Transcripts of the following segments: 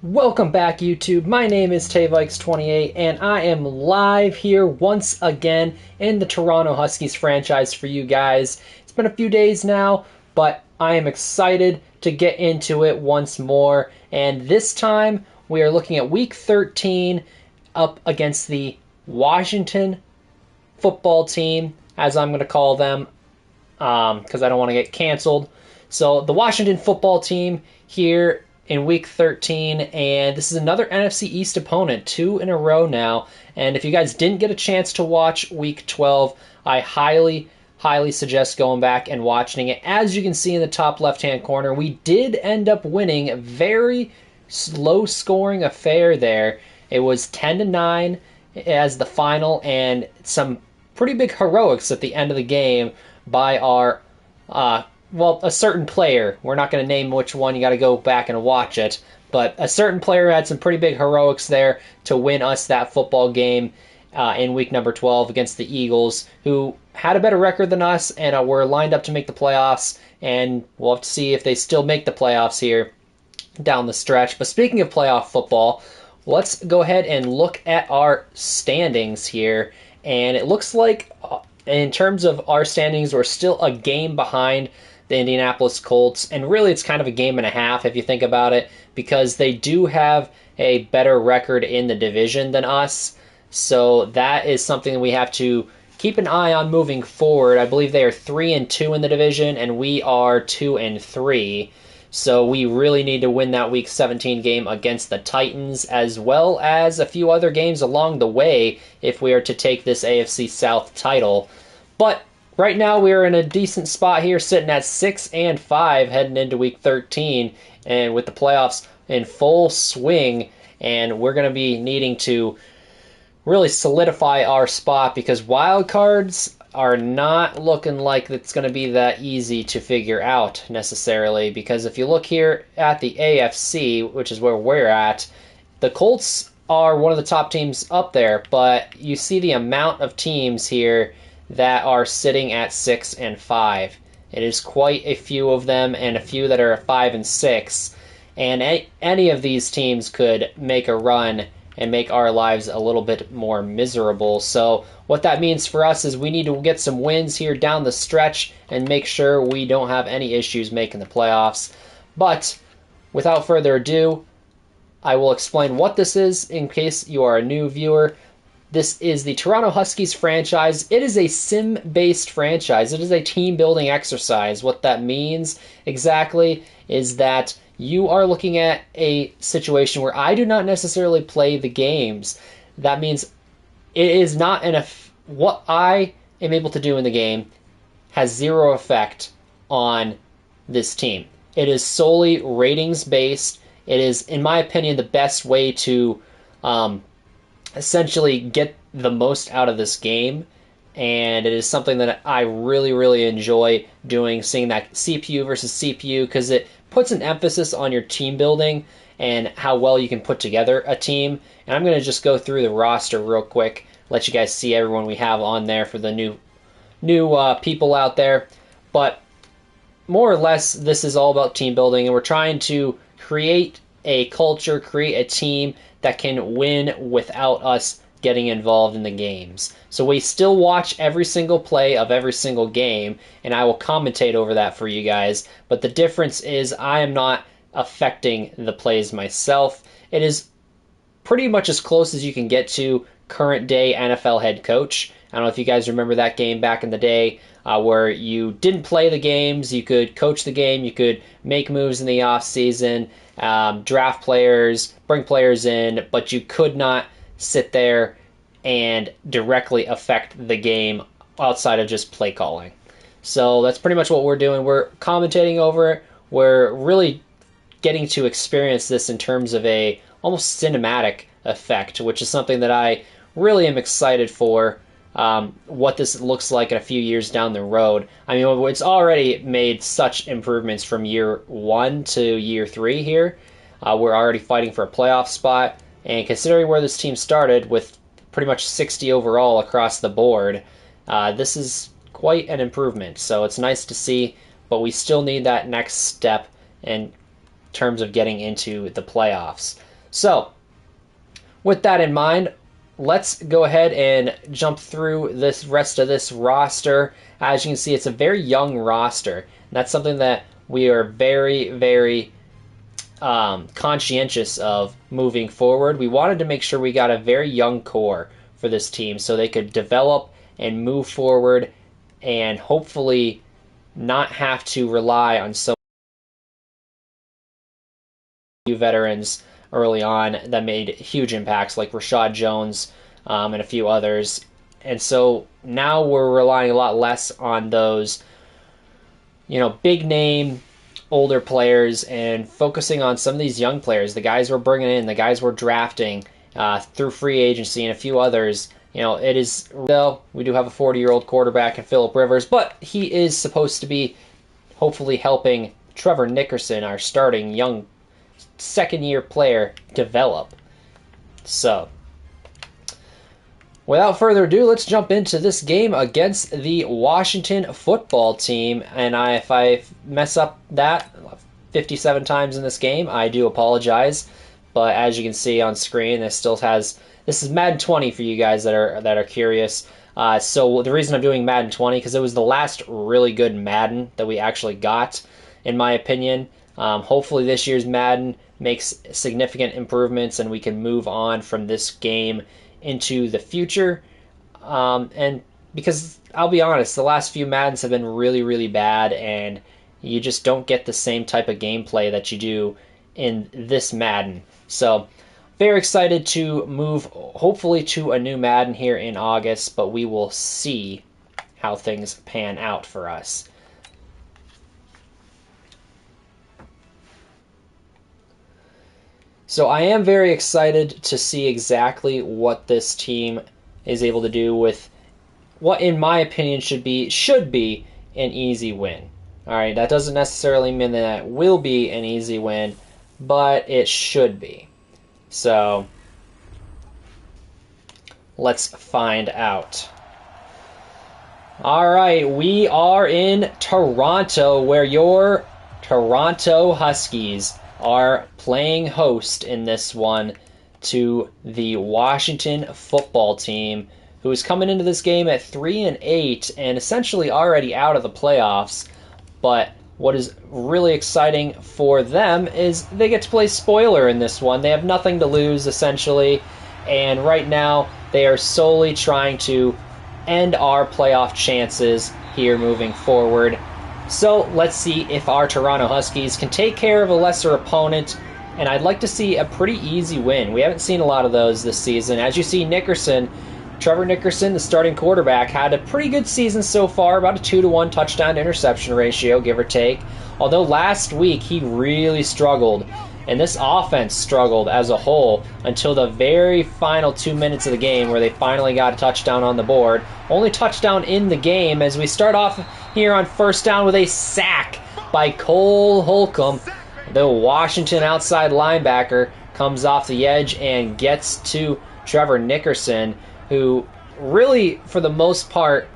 Welcome back, YouTube. My name is TayVikes28, and I am live here once again in the Toronto Huskies franchise for you guys. It's been a few days now, but I am excited to get into it once more. And this time, we are looking at Week 13 up against the Washington football team, as I'm going to call them, because I don't want to get canceled. So, the Washington football team here in Week 13, and this is another NFC East opponent, 2 in a row now. And if you guys didn't get a chance to watch Week 12, I highly suggest going back and watching it. As you can see in the top left-hand corner, we did end up winning a very low-scoring affair there. It was 10-9 as the final, and some pretty big heroics at the end of the game by our a certain player. We're not going to name which one. You got to go back and watch it. But a certain player had some pretty big heroics there to win us that football game in week number 12 against the Eagles, who had a better record than us and were lined up to make the playoffs. And we'll have to see if they still make the playoffs here down the stretch. But speaking of playoff football, let's go ahead and look at our standings here. And it looks like in terms of our standings, we're still a game behind the Indianapolis Colts, and really it's kind of a game and a half if you think about it, because they do have a better record in the division than us. So that is something that we have to keep an eye on moving forward. I believe they are 3-2 in the division, and we are 2-3. So we really need to win that Week 17 game against the Titans, as well as a few other games along the way if we are to take this AFC South title. But right now we're in a decent spot here, sitting at 6-5 heading into Week 13, and with the playoffs in full swing, and we're going to be needing to really solidify our spot because wild cards are not looking like it's going to be that easy to figure out necessarily, because if you look here at the AFC, which is where we're at, the Colts are one of the top teams up there, but you see the amount of teams here that are sitting at 6-5. It is quite a few of them, and a few that are 5-6. And any of these teams could make a run and make our lives a little bit more miserable. So what that means for us is we need to get some wins here down the stretch and make sure we don't have any issues making the playoffs. But without further ado, I will explain what this is in case you are a new viewer. This is the Toronto Huskies franchise. It is a sim-based franchise. It is a team-building exercise. What that means exactly is that you are looking at a situation where I do not necessarily play the games. That means it is not what I am able to do in the game has zero effect on this team. It is solely ratings-based. It is, in my opinion, the best way to essentially get the most out of this game, and it is something that I really enjoy doing, seeing that CPU versus CPU, because it puts an emphasis on your team building and how well you can put together a team. And I'm going to just go through the roster real quick, let you guys see everyone we have on there for the new people out there. But more or less, this is all about team building, and we're trying to create a culture, create a team that can win without us getting involved in the games. So we still watch every single play of every single game, and I will commentate over that for you guys. But the difference is I am not affecting the plays myself. It is pretty much as close as you can get to current day NFL head coach. I don't know if you guys remember that game back in the day where you didn't play the games, you could coach the game, you could make moves in the off season, draft players, bring players in, but you could not sit there and directly affect the game outside of just play calling. So that's pretty much what we're doing. We're commentating over it. We're really getting to experience this in terms of a almost cinematic effect, which is something that I really am excited for. What this looks like in a few years down the road. I mean, it's already made such improvements from year 1 to year 3 here. We're already fighting for a playoff spot, and considering where this team started with pretty much 60 overall across the board, this is quite an improvement. So it's nice to see, but we still need that next step in terms of getting into the playoffs. So, with that in mind, let's go ahead and jump through this rest of this roster. As you can see, it's a very young roster. And that's something that we are very, very conscientious of moving forward. We wanted to make sure we got a very young core for this team so they could develop and move forward and hopefully not have to rely on so few veterans early on that made huge impacts like Rashad Jones and a few others. And so now we're relying a lot less on those, big name older players and focusing on some of these young players, the guys we're bringing in, the guys we're drafting through free agency and a few others. It is, though, we do have a 40-year-old quarterback in Phillip Rivers, but he is supposed to be hopefully helping Trevor Nickerson, our starting young second-year player, develop. So, without further ado, let's jump into this game against the Washington football team. And if I mess up that 57 times in this game, I do apologize. But as you can see on screen, this is Madden 20 for you guys that are curious. So the reason I'm doing Madden 20 because it was the last really good Madden that we actually got, in my opinion. Hopefully this year's Madden makes significant improvements and we can move on from this game into the future. And because I'll be honest, the last few Maddens have been really, really bad, and you just don't get the same type of gameplay that you do in this Madden. So very excited to move hopefully to a new Madden here in August, but we will see how things pan out for us. So I am very excited to see exactly what this team is able to do with what, in my opinion, should be an easy win. All right, that doesn't necessarily mean that it will be an easy win, but it should be. So let's find out. All right, we are in Toronto, where your Toronto Huskies are playing host in this one to the Washington football team, who is coming into this game at 3-8 and essentially already out of the playoffs. But what is really exciting for them is they get to play spoiler in this one. They have nothing to lose, essentially, and right now they are solely trying to end our playoff chances here moving forward. So let's see if our Toronto Huskies can take care of a lesser opponent, and I'd like to see a pretty easy win. We haven't seen a lot of those this season. As you see, Trevor Nickerson, the starting quarterback, had a pretty good season so far, about a 2-to-1 touchdown-interception ratio, give or take. Although last week he really struggled, and this offense struggled as a whole until the very final 2 minutes of the game where they finally got a touchdown on the board. Only touchdown in the game as we start off here on first down with a sack by Cole Holcomb. The Washington outside linebacker comes off the edge and gets to Trevor Nickerson, who really, for the most part,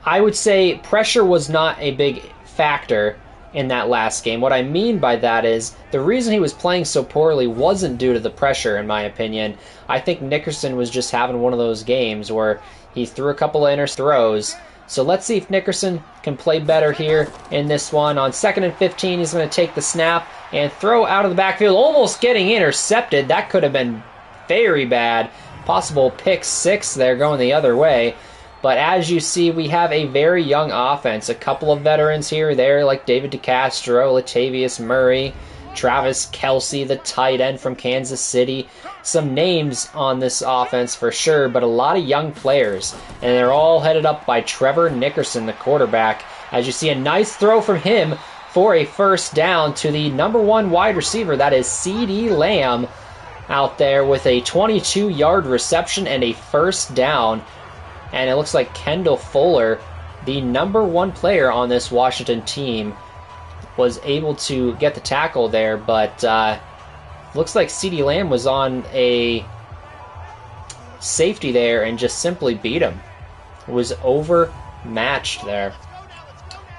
I would say pressure was not a big factor in that last game. What I mean by that is the reason he was playing so poorly wasn't due to the pressure, in my opinion. I think Nickerson was just having one of those games where he threw a couple of throws. So let's see if Nickerson can play better here in this one. On 2nd and 15, he's going to take the snap and throw out of the backfield, almost getting intercepted. That could have been very bad. Possible pick six there going the other way. But as you see, we have a very young offense. A couple of veterans here or there, like David DeCastro, Latavius Murray, Travis Kelce, the tight end from Kansas City. Some names on this offense for sure, but a lot of young players. And they're all headed up by Trevor Nickerson, the quarterback. As you see, a nice throw from him for a first down to the number one wide receiver. That is CeeDee Lamb out there with a 22-yard reception and a first down. And it looks like Kendall Fuller, the number one player on this Washington team, was able to get the tackle there, but looks like CeeDee Lamb was on a safety there and just simply beat him. It was overmatched there,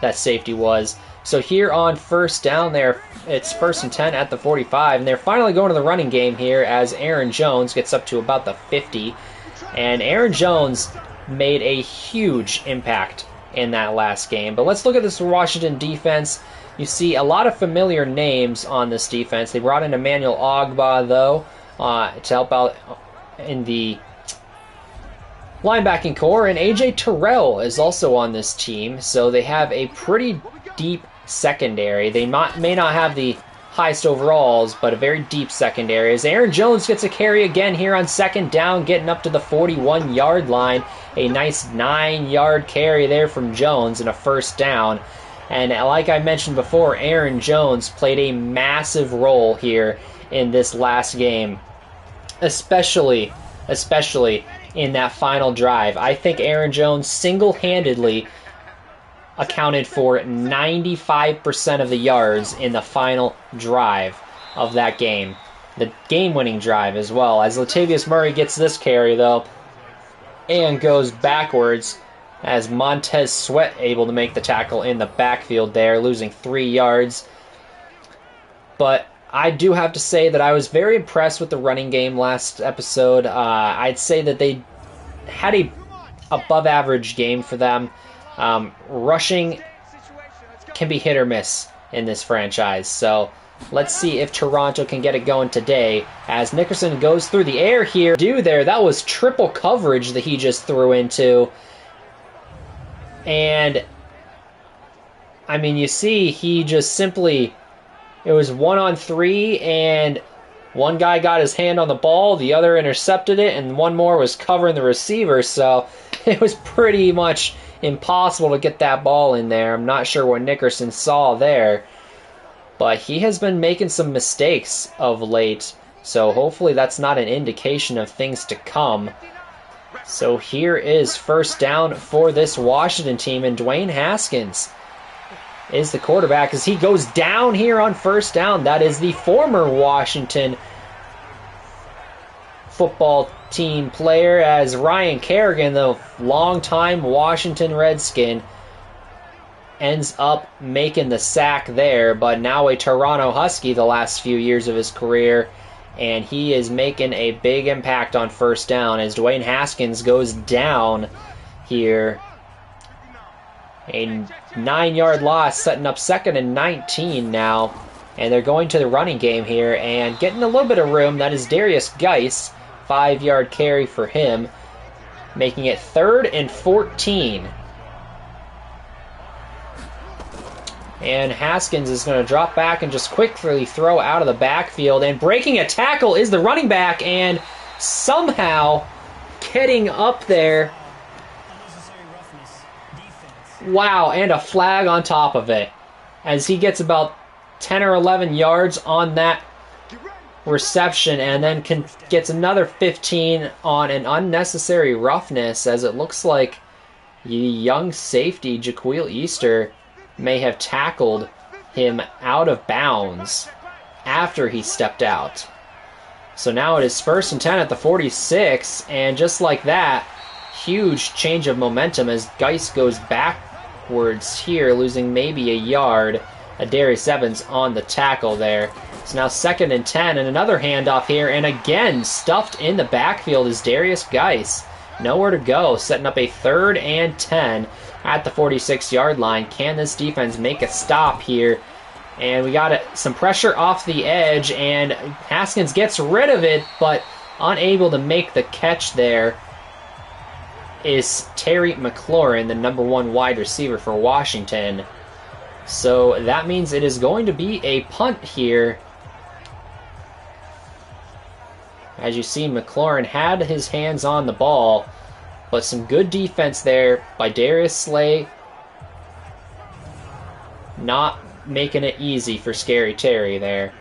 that safety was. So here on first down there, it's 1st and 10 at the 45, and they're finally going to the running game here as Aaron Jones gets up to about the 50. And Aaron Jones made a huge impact in that last game. But let's look at this Washington defense. You see a lot of familiar names on this defense. They brought in Emmanuel Ogbah, though, to help out in the linebacking core, and A.J. Terrell is also on this team, so they have a pretty deep secondary. They may not have the highest overalls, but a very deep secondary. As Aaron Jones gets a carry again here on 2nd down, getting up to the 41-yard line. A nice 9-yard carry there from Jones and a 1st down. And like I mentioned before, Aaron Jones played a massive role here in this last game, especially in that final drive. I think Aaron Jones single-handedly accounted for 95% of the yards in the final drive of that game. The game-winning drive as well. As Latavius Murray gets this carry, though, and goes backwards, as Montez Sweat able to make the tackle in the backfield there, losing 3 yards. But I do have to say that I was very impressed with the running game last episode. I'd say that they had a above-average game for them. Rushing can be hit or miss in this franchise, so let's see if Toronto can get it going today as Nickerson goes through the air here. That was triple coverage that he just threw into. And, I mean, you see, he just simply, it was 1-on-3, and one guy got his hand on the ball, the other intercepted it, and one more was covering the receiver, so it was pretty much impossible to get that ball in there. I'm not sure what Nickerson saw there, but he has been making some mistakes of late, so hopefully that's not an indication of things to come. So here is 1st down for this Washington team, and Dwayne Haskins is the quarterback as he goes down here on 1st down. That is the former Washington football team player, as Ryan Kerrigan, the longtime Washington Redskin, ends up making the sack there, but now a Toronto Husky the last few years of his career, and he is making a big impact on 1st down as Dwayne Haskins goes down here. A 9-yard loss, setting up 2nd and 19 now, and they're going to the running game here and getting a little bit of room. That is Darius Geis, 5-yard carry for him, making it 3rd and 14. And Haskins is going to drop back and just quickly throw out of the backfield. And breaking a tackle is the running back, and somehow getting up there. Wow, and a flag on top of it, as he gets about 10 or 11 yards on that reception, and then gets another 15 on an unnecessary roughness, as it looks like young safety Jaquil Easter may have tackled him out of bounds after he stepped out. So now it is 1st and 10 at the 46, and just like that, huge change of momentum as Geis goes backwards here, losing maybe a yard. Darius Evans on the tackle there. It's now 2nd and 10, and another handoff here, and again stuffed in the backfield is Darius Geis. Nowhere to go, setting up a 3rd and 10 at the 46-yard line. Can this defense make a stop here? And we got some pressure off the edge, and Haskins gets rid of it, but unable to make the catch there is Terry McLaurin, the number 1 wide receiver for Washington. So that means it is going to be a punt here. As you see, McLaurin had his hands on the ball, but some good defense there by Darius Slay, not making it easy for Scary Terry there.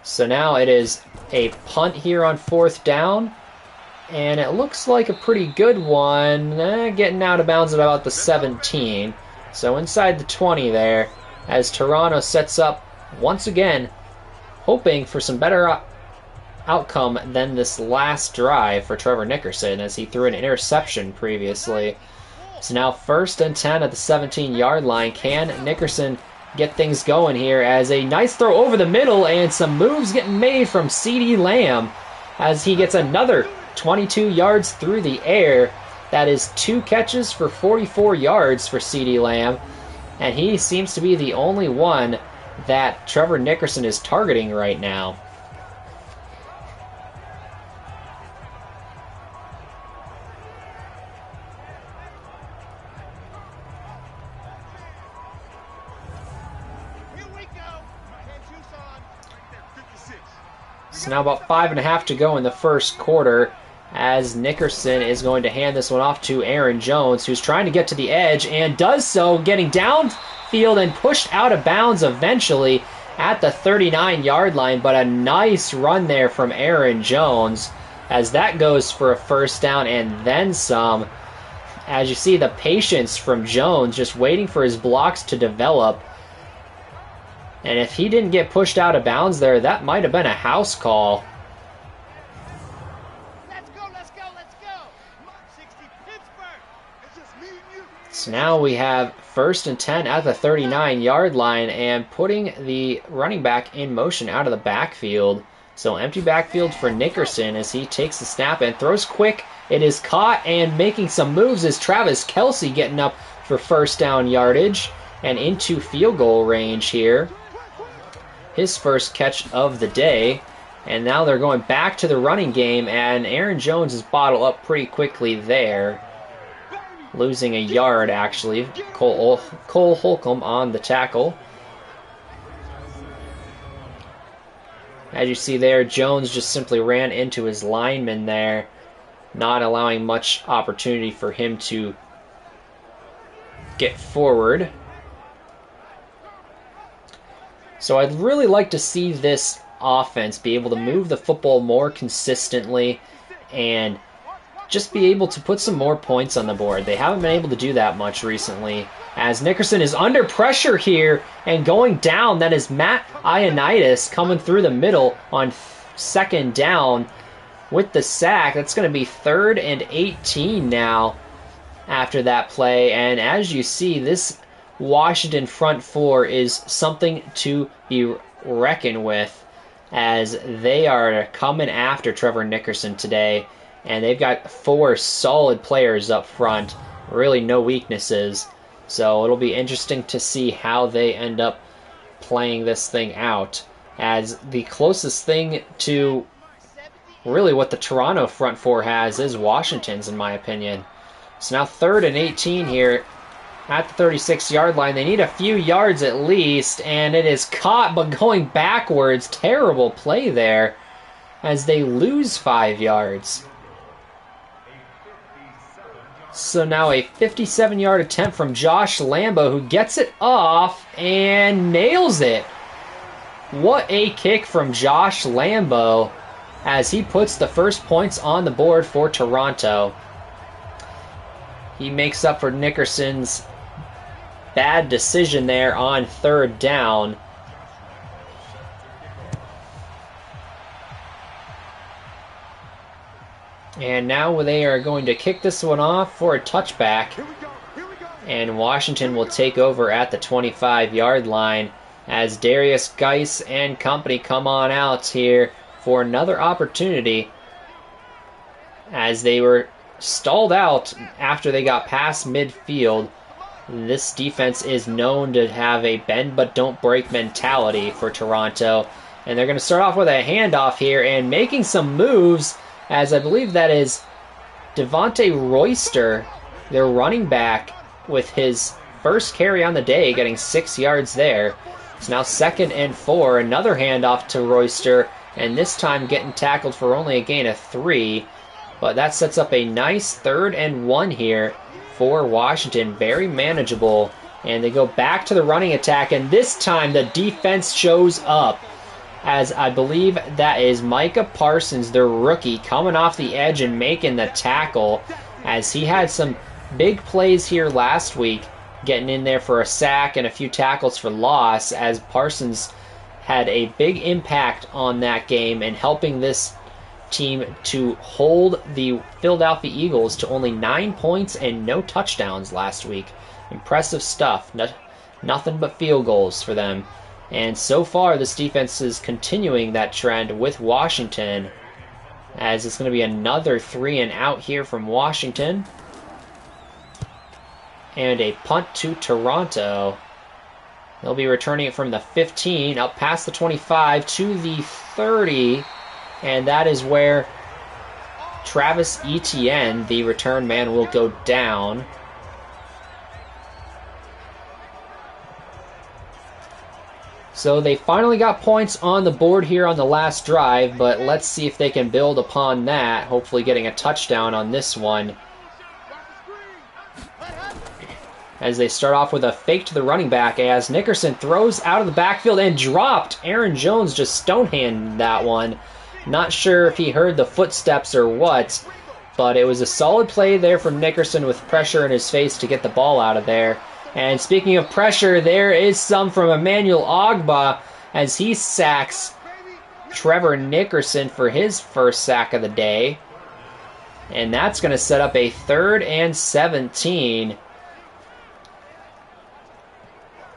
So now it is a punt here on 4th down, and it looks like a pretty good one, getting out of bounds at about the 17. So inside the 20 there, as Toronto sets up once again, hoping for some better outcome than this last drive for Trevor Nickerson, as he threw an interception previously. So now 1st and 10 at the 17-yard line. Can Nickerson get things going here as a nice throw over the middle and some moves getting made from CeeDee Lamb as he gets another 22 yards through the air. That is 2 catches for 44 yards for CeeDee Lamb, and he seems to be the only one that Trevor Nickerson is targeting right now. So now about 5.5 to go in the first quarter as Nickerson is going to hand this one off to Aaron Jones, who's trying to get to the edge and does so, getting downfield and pushed out of bounds eventually at the 39-yard line, but a nice run there from Aaron Jones as that goes for a first down and then some. As you see the patience from Jones, just waiting for his blocks to develop. And if he didn't get pushed out of bounds there, that might have been a house call. Let's go, let's go, let's go. Mark 60, Pittsburgh. It's just me and you. So now we have 1st and 10 at the 39-yard line and putting the running back in motion out of the backfield. So empty backfield for Nickerson as he takes the snap and throws quick. It is caught, and making some moves is Travis Kelce, getting up for first down yardage and into field goal range here. His first catch of the day. And now they're going back to the running game, and Aaron Jones is bottled up pretty quickly there. Losing a yard, actually. Cole Holcomb on the tackle. As you see there, Jones just simply ran into his lineman there, not allowing much opportunity for him to get forward. So I'd really like to see this offense be able to move the football more consistently and just be able to put some more points on the board. They haven't been able to do that much recently. As Nickerson is under pressure here and going down, that is Matt Ioannidis coming through the middle on 2nd down with the sack. That's going to be 3rd and 18 now after that play. And as you see, this Washington front four is something to be reckoned with as they are coming after Trevor Nickerson today. And they've got 4 solid players up front, really no weaknesses. So it'll be interesting to see how they end up playing this thing out, as the closest thing to really what the Toronto front four has is Washington's, in my opinion. So now 3rd and 18 here at the 36-yard line. They need a few yards at least, and it is caught, but going backwards. Terrible play there as they lose 5 yards. So now a 57-yard attempt from Josh Lambo, who gets it off and nails it. What a kick from Josh Lambo as he puts the first points on the board for Toronto. He makes up for Nickerson's bad decision there on 3rd down. And now they are going to kick this one off for a touchback. And Washington will take over at the 25-yard line as Darius Geis and company come on out here for another opportunity, as they were stalled out after they got past midfield. This defense is known to have a bend but don't break mentality for Toronto. And they're going to start off with a handoff here and making some moves, as I believe that is Devontae Royster, their running back, with his first carry on the day, getting 6 yards there. It's now 2nd and 4, another handoff to Royster, and this time getting tackled for only a gain of 3. But that sets up a nice 3rd and 1 here for Washington, very manageable. And they go back to the running attack, and this time the defense shows up, as I believe that is Micah Parsons, their rookie, coming off the edge and making the tackle, as he had some big plays here last week, getting in there for a sack and a few tackles for loss, as Parsons had a big impact on that game and helping this team to hold the Philadelphia Eagles to only 9 points and no touchdowns last week. Impressive stuff. Nothing but field goals for them. And so far, this defense is continuing that trend with Washington, as it's going to be another 3 and out here from Washington. And a punt to Toronto. They'll be returning it from the 15 up past the 25 to the 30. And that is where Travis Etienne, the return man, will go down. So they finally got points on the board here on the last drive, but let's see if they can build upon that, hopefully getting a touchdown on this one. As they start off with a fake to the running back, as Nickerson throws out of the backfield and dropped. Aaron Jones just stonehand that one. Not sure if he heard the footsteps or what, but it was a solid play there from Nickerson with pressure in his face to get the ball out of there. And speaking of pressure, there is some from Emmanuel Ogbah as he sacks Trevor Nickerson for his first sack of the day. And that's going to set up a 3rd and 17.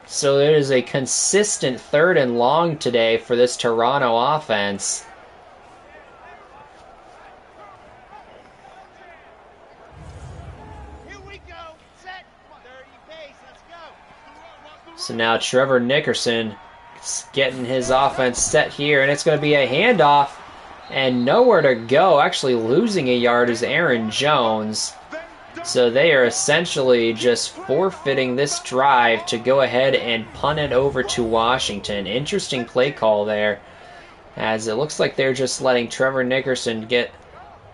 So it is a consistent 3rd and long today for this Toronto offense. So now Trevor Nickerson is getting his offense set here, and it's going to be a handoff and nowhere to go. Actually losing a yard is Aaron Jones. So they are essentially just forfeiting this drive to go ahead and punt it over to Washington. Interesting play call there, as it looks like they're just letting Trevor Nickerson get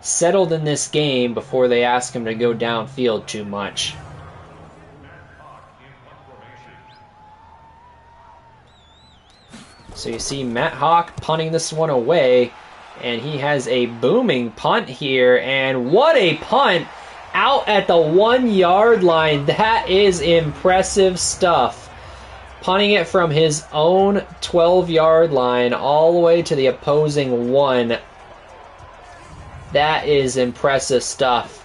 settled in this game before they ask him to go downfield too much. So you see Matt Hawk punting this one away, and he has a booming punt here, and what a punt! Out at the 1 yard line. That is impressive stuff. Punting it from his own 12-yard line all the way to the opposing 1. That is impressive stuff.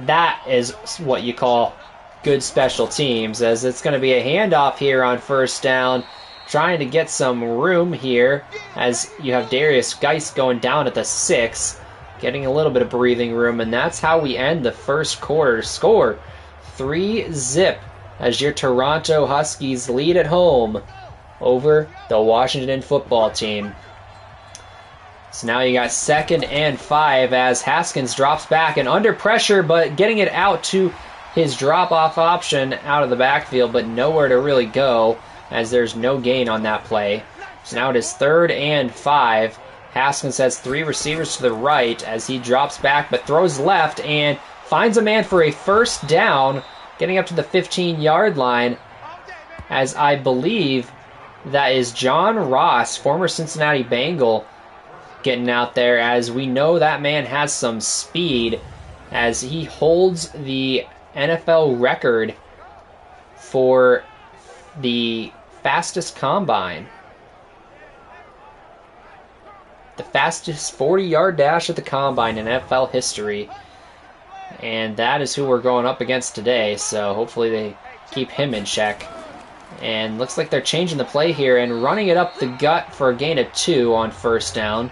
That is what you call good special teams, as it's going to be a handoff here on 1st down. Trying to get some room here, as you have Darius Geis going down at the 6. Getting a little bit of breathing room, and that's how we end the first quarter. Score 3-0 as your Toronto Huskies lead at home over the Washington football team. So now you got 2nd and 5 as Haskins drops back and under pressure, but getting it out to his drop-off option out of the backfield, but nowhere to really go as there's no gain on that play. So now it is 3rd and 5. Haskins has 3 receivers to the right as he drops back but throws left and finds a man for a 1st down, getting up to the 15-yard line, as I believe that is John Ross, former Cincinnati Bengal, getting out there, as we know that man has some speed, as he holds the NFL record for the fastest combine. The fastest 40-yard dash at the combine in NFL history. And that is who we're going up against today, so hopefully they keep him in check. And looks like they're changing the play here and running it up the gut for a gain of 2 on 1st down.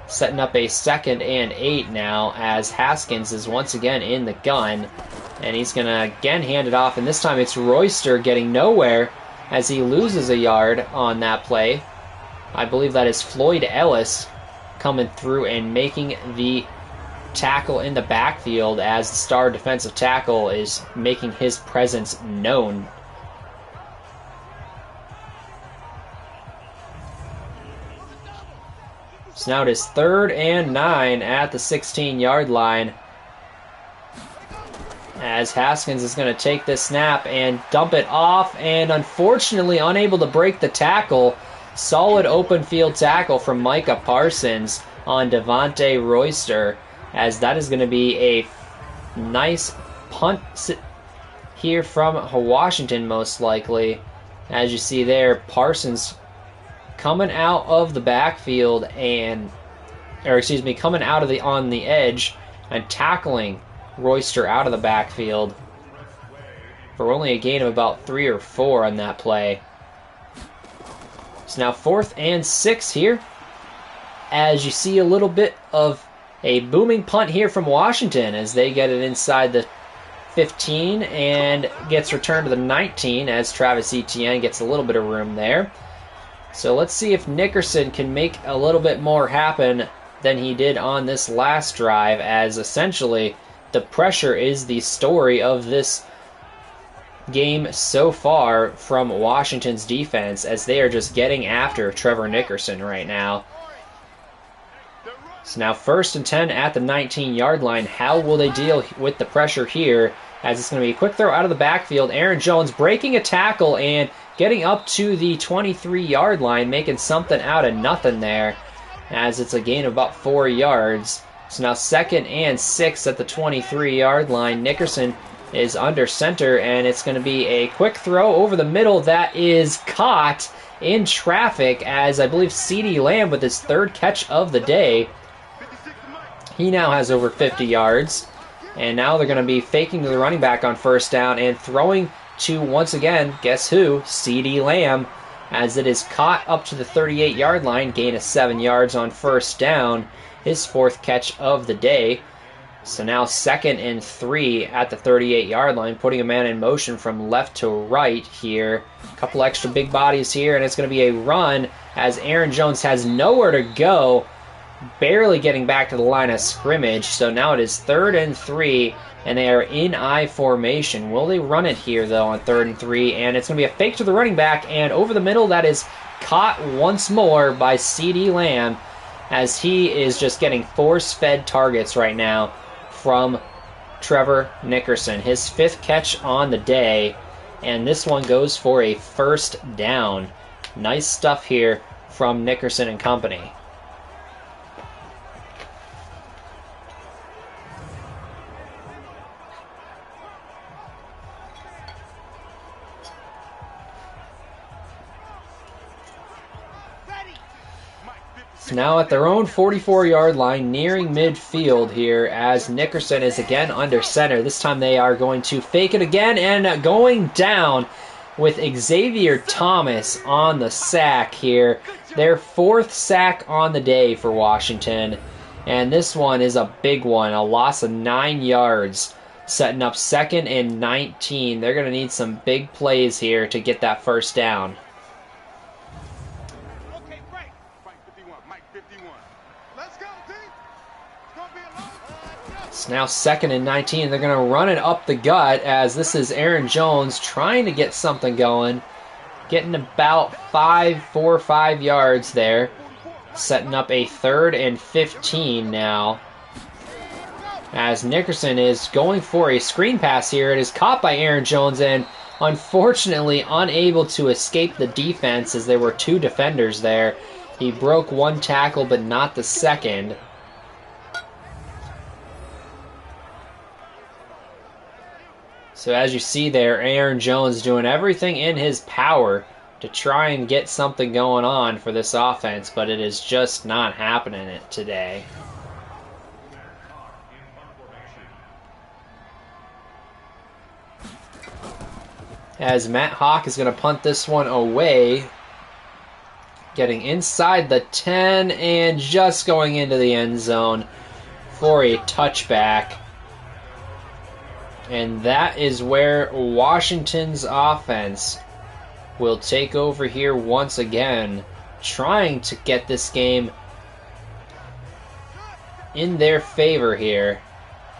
Setting up a 2nd and 8 now, as Haskins is once again in the gun. And he's going to again hand it off, and this time it's Royster getting nowhere as he loses a yard on that play. I believe that is Floyd Ellis coming through and making the tackle in the backfield, as the star defensive tackle is making his presence known. So now it is 3rd and 9 at the 16-yard line, as Haskins is going to take this snap and dump it off, and unfortunately unable to break the tackle. Solid open field tackle from Micah Parsons on Devontae Royster, as that is going to be a nice punt here from Washington, most likely. As you see there, Parsons coming out of the backfield coming out of on the edge and tackling Royster out of the backfield. for only a gain of about 3 or 4 on that play. So now 4th and 6 here, as you see a little bit of a booming punt here from Washington as they get it inside the 15 and gets returned to the 19 as Travis Etienne gets a little bit of room there. So let's see if Nickerson can make a little bit more happen than he did on this last drive, as essentially the pressure is the story of this game so far from Washington's defense, as they are just getting after Trevor Nickerson right now. So now 1st and 10 at the 19-yard line. How will they deal with the pressure here, as it's going to be a quick throw out of the backfield. Aaron Jones breaking a tackle and getting up to the 23-yard line, making something out of nothing there, as it's a gain of about 4 yards. So now 2nd and 6 at the 23-yard line. Nickerson is under center, and it's going to be a quick throw over the middle that is caught in traffic, as I believe CeeDee Lamb with his 3rd catch of the day. He now has over 50 yards, and now they're going to be faking to the running back on 1st down and throwing to, once again, guess who? CeeDee Lamb, as it is caught up to the 38-yard line, gain of 7 yards on 1st down, his 4th catch of the day. So now 2nd and 3 at the 38-yard line, putting a man in motion from left to right here. A couple extra big bodies here, and it's going to be a run as Aaron Jones has nowhere to go, barely getting back to the line of scrimmage. So now it is 3rd and 3, and they are in I formation. Will they run it here, though, on 3rd and 3? And it's going to be a fake to the running back, and over the middle, that is caught once more by CeeDee Lamb, as he is just getting force-fed targets right now from Trevor Nickerson. His 5th catch on the day, and this one goes for a 1st down. Nice stuff here from Nickerson and company. Now at their own 44-yard line, nearing midfield here, as Nickerson is again under center. This time they are going to fake it again, and going down with Xavier Thomas on the sack here. Their 4th sack on the day for Washington, and this one is a big one, a loss of 9 yards, setting up 2nd and 19. They're going to need some big plays here to get that 1st down. It's now 2nd and 19. They're going to run it up the gut, as this is Aaron Jones trying to get something going. Getting about 4 or 5 yards there. Setting up a 3rd and 15 now, as Nickerson is going for a screen pass here. It is caught by Aaron Jones and unfortunately unable to escape the defense, as there were 2 defenders there. He broke 1 tackle but not the 2nd. So as you see there, Aaron Jones doing everything in his power to try and get something going on for this offense, but it is just not happening today. As Matt Hawk is going to punt this one away, getting inside the 10 and just going into the end zone for a touchback. And that is where Washington's offense will take over here once again, trying to get this game in their favor here,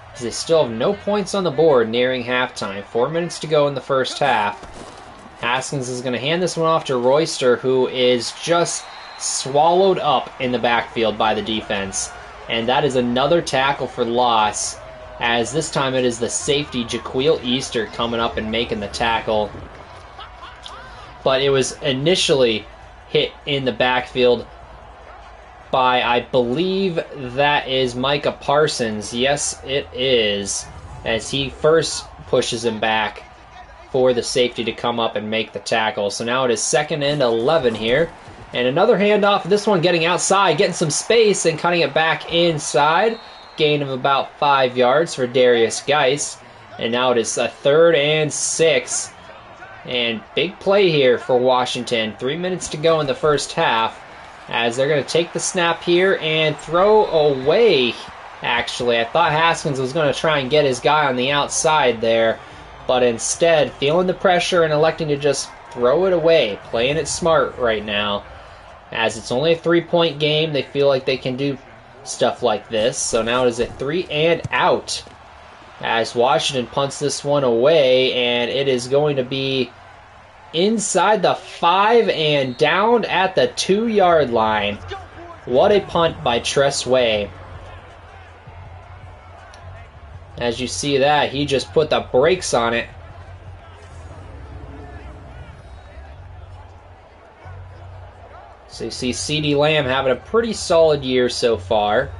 because they still have no points on the board nearing halftime. 4 minutes to go in the 1st half. Haskins is going to hand this one off to Royster, who is just swallowed up in the backfield by the defense. And that is another tackle for loss, as this time it is the safety Jaquil Easter coming up and making the tackle. But it was initially hit in the backfield by, I believe that is Micah Parsons. Yes, it is, as he first pushes him back for the safety to come up and make the tackle. So now it is 2nd and 11 here. And another handoff, this one getting outside, getting some space and cutting it back inside. Gain of about 5 yards for Darius Geis. And now it is a 3rd and 6. And big play here for Washington. 3 minutes to go in the first half, as they're going to take the snap here and throw away. Actually, I thought Haskins was going to try and get his guy on the outside there, but instead, feeling the pressure and electing to just throw it away. Playing it smart right now. As it's only a 3-point game, they feel like they can do stuff like this. So now it is a 3 and out, as Washington punts this one away, and it is going to be inside the 5 and down at the 2-yard line. What a punt by Tress Way. As you see that, he just put the brakes on it. So you see CeeDee Lamb having a pretty solid year so far.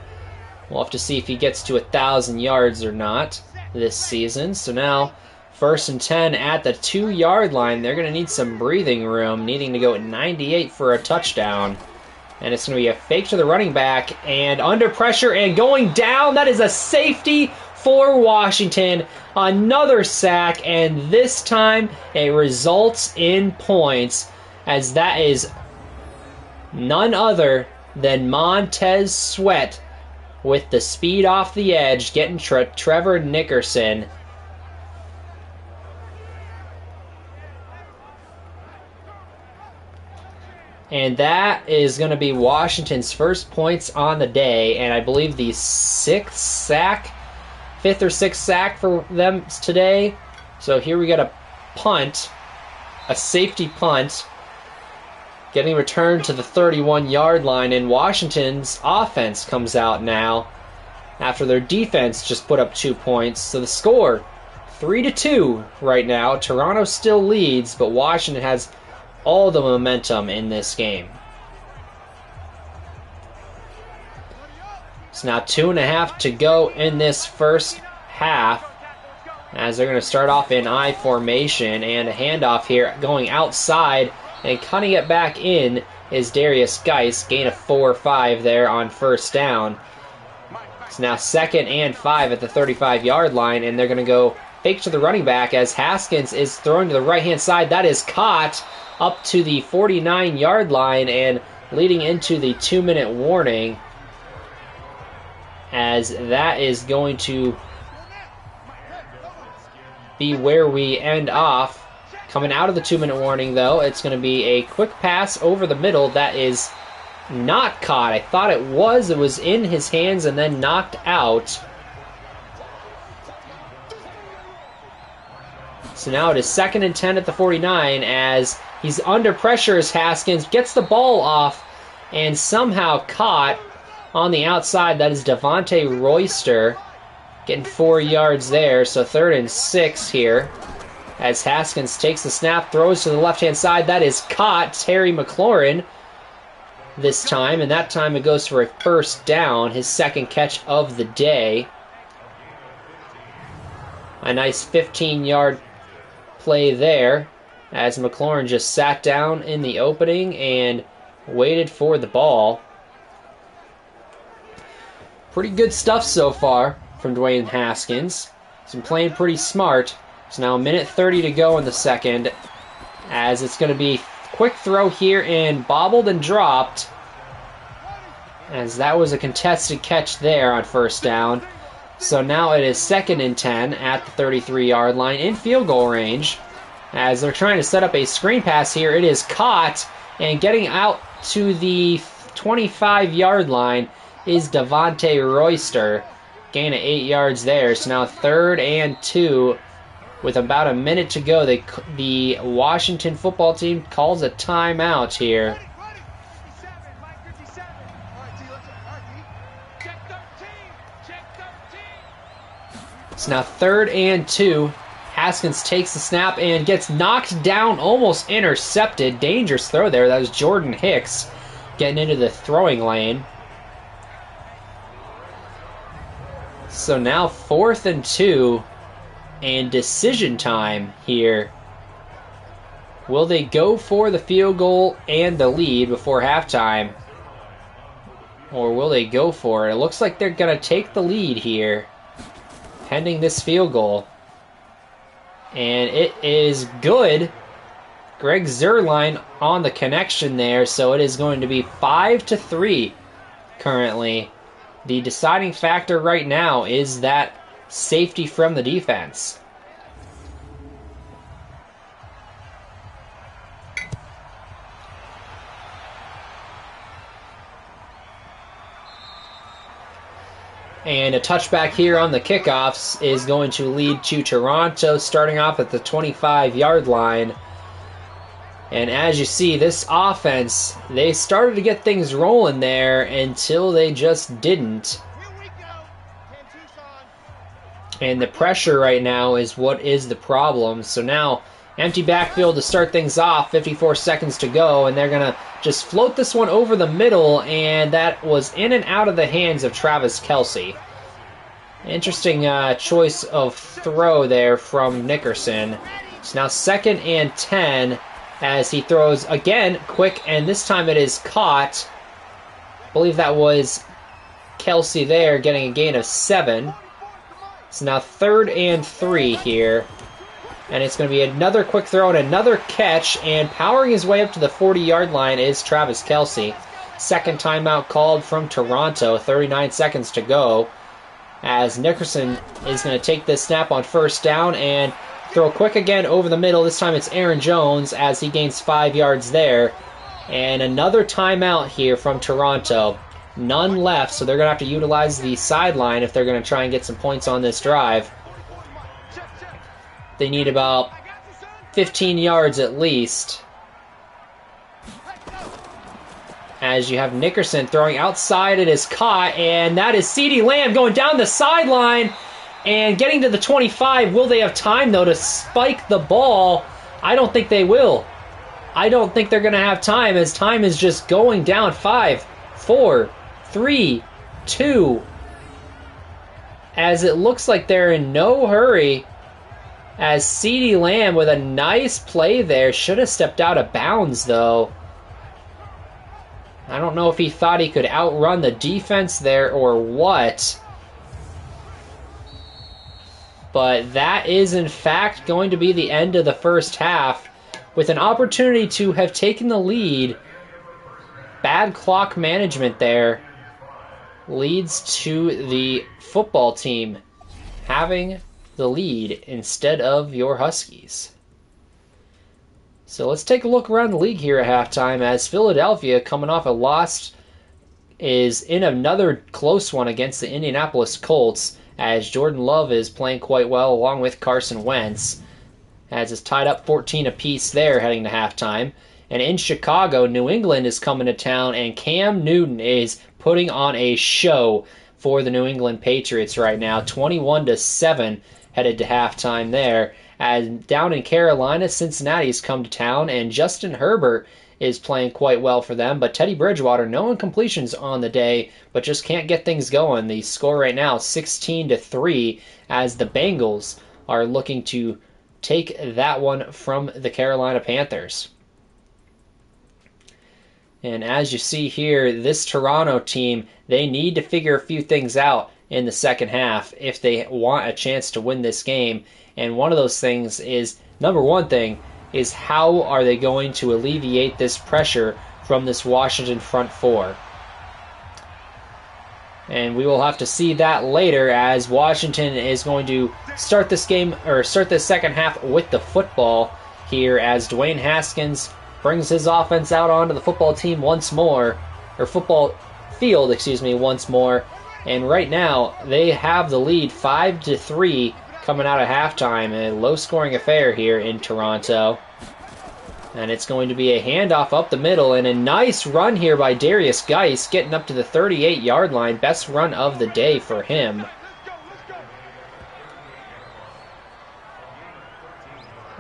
We'll have to see if he gets to 1,000 yards or not this season. So now, 1st and 10 at the 2-yard line. They're going to need some breathing room, needing to go at 98 for a touchdown. And it's going to be a fake to the running back, and under pressure and going down. That is a safety for Washington. Another sack, and this time it results in points, as that is none other than Montez Sweat with the speed off the edge, getting Trevor Nickerson. And that is going to be Washington's first points on the day, and I believe the 5th or 6th sack for them today. So here we got a punt, a safety punt, getting returned to the 31-yard line, and Washington's offense comes out now after their defense just put up 2 points. So the score, 3-2 right now. Toronto still leads, but Washington has all the momentum in this game. It's now 2.5 to go in this first half, as they're going to start off in I formation, and a handoff here going outside, and cutting it back in is Darius Geis. Gain of 4 or 5 there on 1st down. It's now 2nd and 5 at the 35-yard line, and they're going to go fake to the running back as Haskins is throwing to the right-hand side. That is caught up to the 49-yard line and leading into the 2-minute warning, as that is going to be where we end off. Coming out of the 2-minute warning, though, it's going to be a quick pass over the middle that is not caught. I thought it was. It was in his hands and then knocked out. So now it is 2nd and 10 at the 49, as he's under pressure as Haskins gets the ball off and somehow caught on the outside. That is Devontae Royster getting 4 yards there. So 3rd and 6 here, as Haskins takes the snap, throws to the left-hand side. That is caught. Terry McLaurin this time, and that time it goes for a 1st down, his 2nd catch of the day. A nice 15-yard play there, as McLaurin just sat down in the opening and waited for the ball. Pretty good stuff so far from Dwayne Haskins. He's been playing pretty smart. It's now 1:30 to go in the second, as it's going to be quick throw here and bobbled and dropped, as that was a contested catch there on 1st down. So now it is 2nd and 10 at the 33-yard line in field goal range, as they're trying to set up a screen pass here. It is caught, and getting out to the 25-yard line is Devontae Royster. Gain of 8 yards there. So now 3rd and 2. With about a minute to go, the Washington football team calls a timeout here. It's now 3rd and 2. Haskins takes the snap and gets knocked down, almost intercepted. Dangerous throw there. That was Jordan Hicks getting into the throwing lane. So now 4th and 2. And decision time here. Will they go for the field goal and the lead before halftime? Or will they go for it? It looks like they're going to take the lead here, pending this field goal. And it is good. Greg Zerline on the connection there, so it is going to be 5-3 currently. The deciding factor right now is that safety from the defense. And a touchback here on the kickoffs is going to lead to Toronto starting off at the 25-yard line. And as you see, this offense, they started to get things rolling there until they just didn't. And the pressure right now is what is the problem. So now, empty backfield to start things off, 54 seconds to go, and they're going to just float this one over the middle, and that was in and out of the hands of Travis Kelce. Interesting choice of throw there from Nickerson. It's now 2nd and 10 as he throws again, quick, and this time it is caught. I believe that was Kelce there getting a gain of 7. It's now 3rd and 3 here. And it's going to be another quick throw and another catch, and powering his way up to the 40-yard line is Travis Kelce. Second timeout called from Toronto, 39 seconds to go, as Nickerson is going to take this snap on first down and throw quick again over the middle. This time it's Aaron Jones as he gains 5 yards there. And another timeout here from Toronto. None left, so they're going to have to utilize the sideline if they're going to try and get some points on this drive. They need about 15 yards at least. As you have Nickerson throwing outside, it is caught, and that is CeeDee Lamb going down the sideline and getting to the 25. Will they have time, though, to spike the ball? I don't think they will. I don't think they're going to have time, as time is just going down. 5, 4, 3, 2. As it looks like they're in no hurry. As CeeDee Lamb with a nice play there. Should have stepped out of bounds, though. I don't know if he thought he could outrun the defense there or what. But that is, in fact, going to be the end of the first half, with an opportunity to have taken the lead. Bad clock management there leads to the football team having the lead instead of your Huskies. So let's take a look around the league here at halftime, as Philadelphia, coming off a loss, is in another close one against the Indianapolis Colts, as Jordan Love is playing quite well along with Carson Wentz, as it's tied up 14 apiece there heading to halftime. And in Chicago, New England is coming to town, and Cam Newton is putting on a show for the New England Patriots right now, 21-7 headed to halftime there. As down in Carolina, Cincinnati's come to town, and Justin Herbert is playing quite well for them. But Teddy Bridgewater, no incompletions on the day, but just can't get things going. The score right now, 16-3, as the Bengals are looking to take that one from the Carolina Panthers. And as you see here, this Toronto team, they need to figure a few things out in the second half if they want a chance to win this game. And one of those things is, number one thing, is how are they going to alleviate this pressure from this Washington front four? And we will have to see that later, as Washington is going to start this game, or start this second half with the football here, as Dwayne Haskins brings his offense out onto the football team once more, or football field, once more. And right now, they have the lead 5-3 coming out of halftime. A low-scoring affair here in Toronto. And it's going to be a handoff up the middle, and a nice run here by Darius Geis, getting up to the 38-yard line. Best run of the day for him.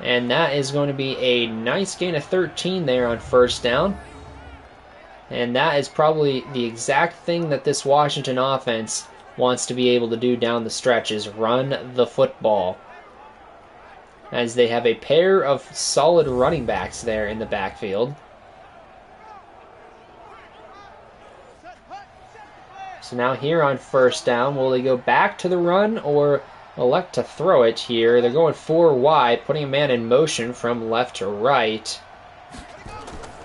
And that is going to be a nice gain of 13 there on first down. And that is probably the exact thing that this Washington offense wants to be able to do down the stretch, is run the football, as they have a pair of solid running backs there in the backfield. So now here on first down, will they go back to the run, or elect to throw it here. They're going 4 wide, putting a man in motion from left to right.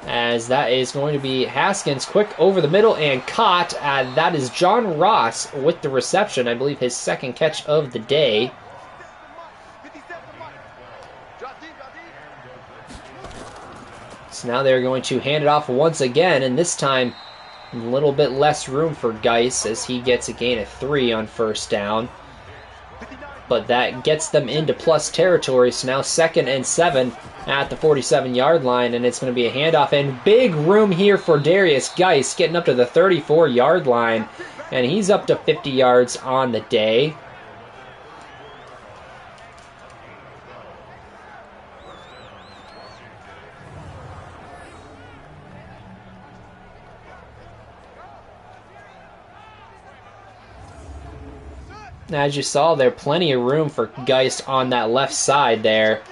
As that is going to be Haskins, quick over the middle and caught. That is John Ross with the reception. I believe his second catch of the day. So now they're going to hand it off once again, and this time a little bit less room for Geis as he gets a gain of 3 on first down. But that gets them into plus territory, so now 2nd and 7 at the 47-yard line, and it's going to be a handoff, and big room here for Darius Geis, getting up to the 34-yard line, and he's up to 50 yards on the day. As you saw there, plenty of room for Geist on that left side there.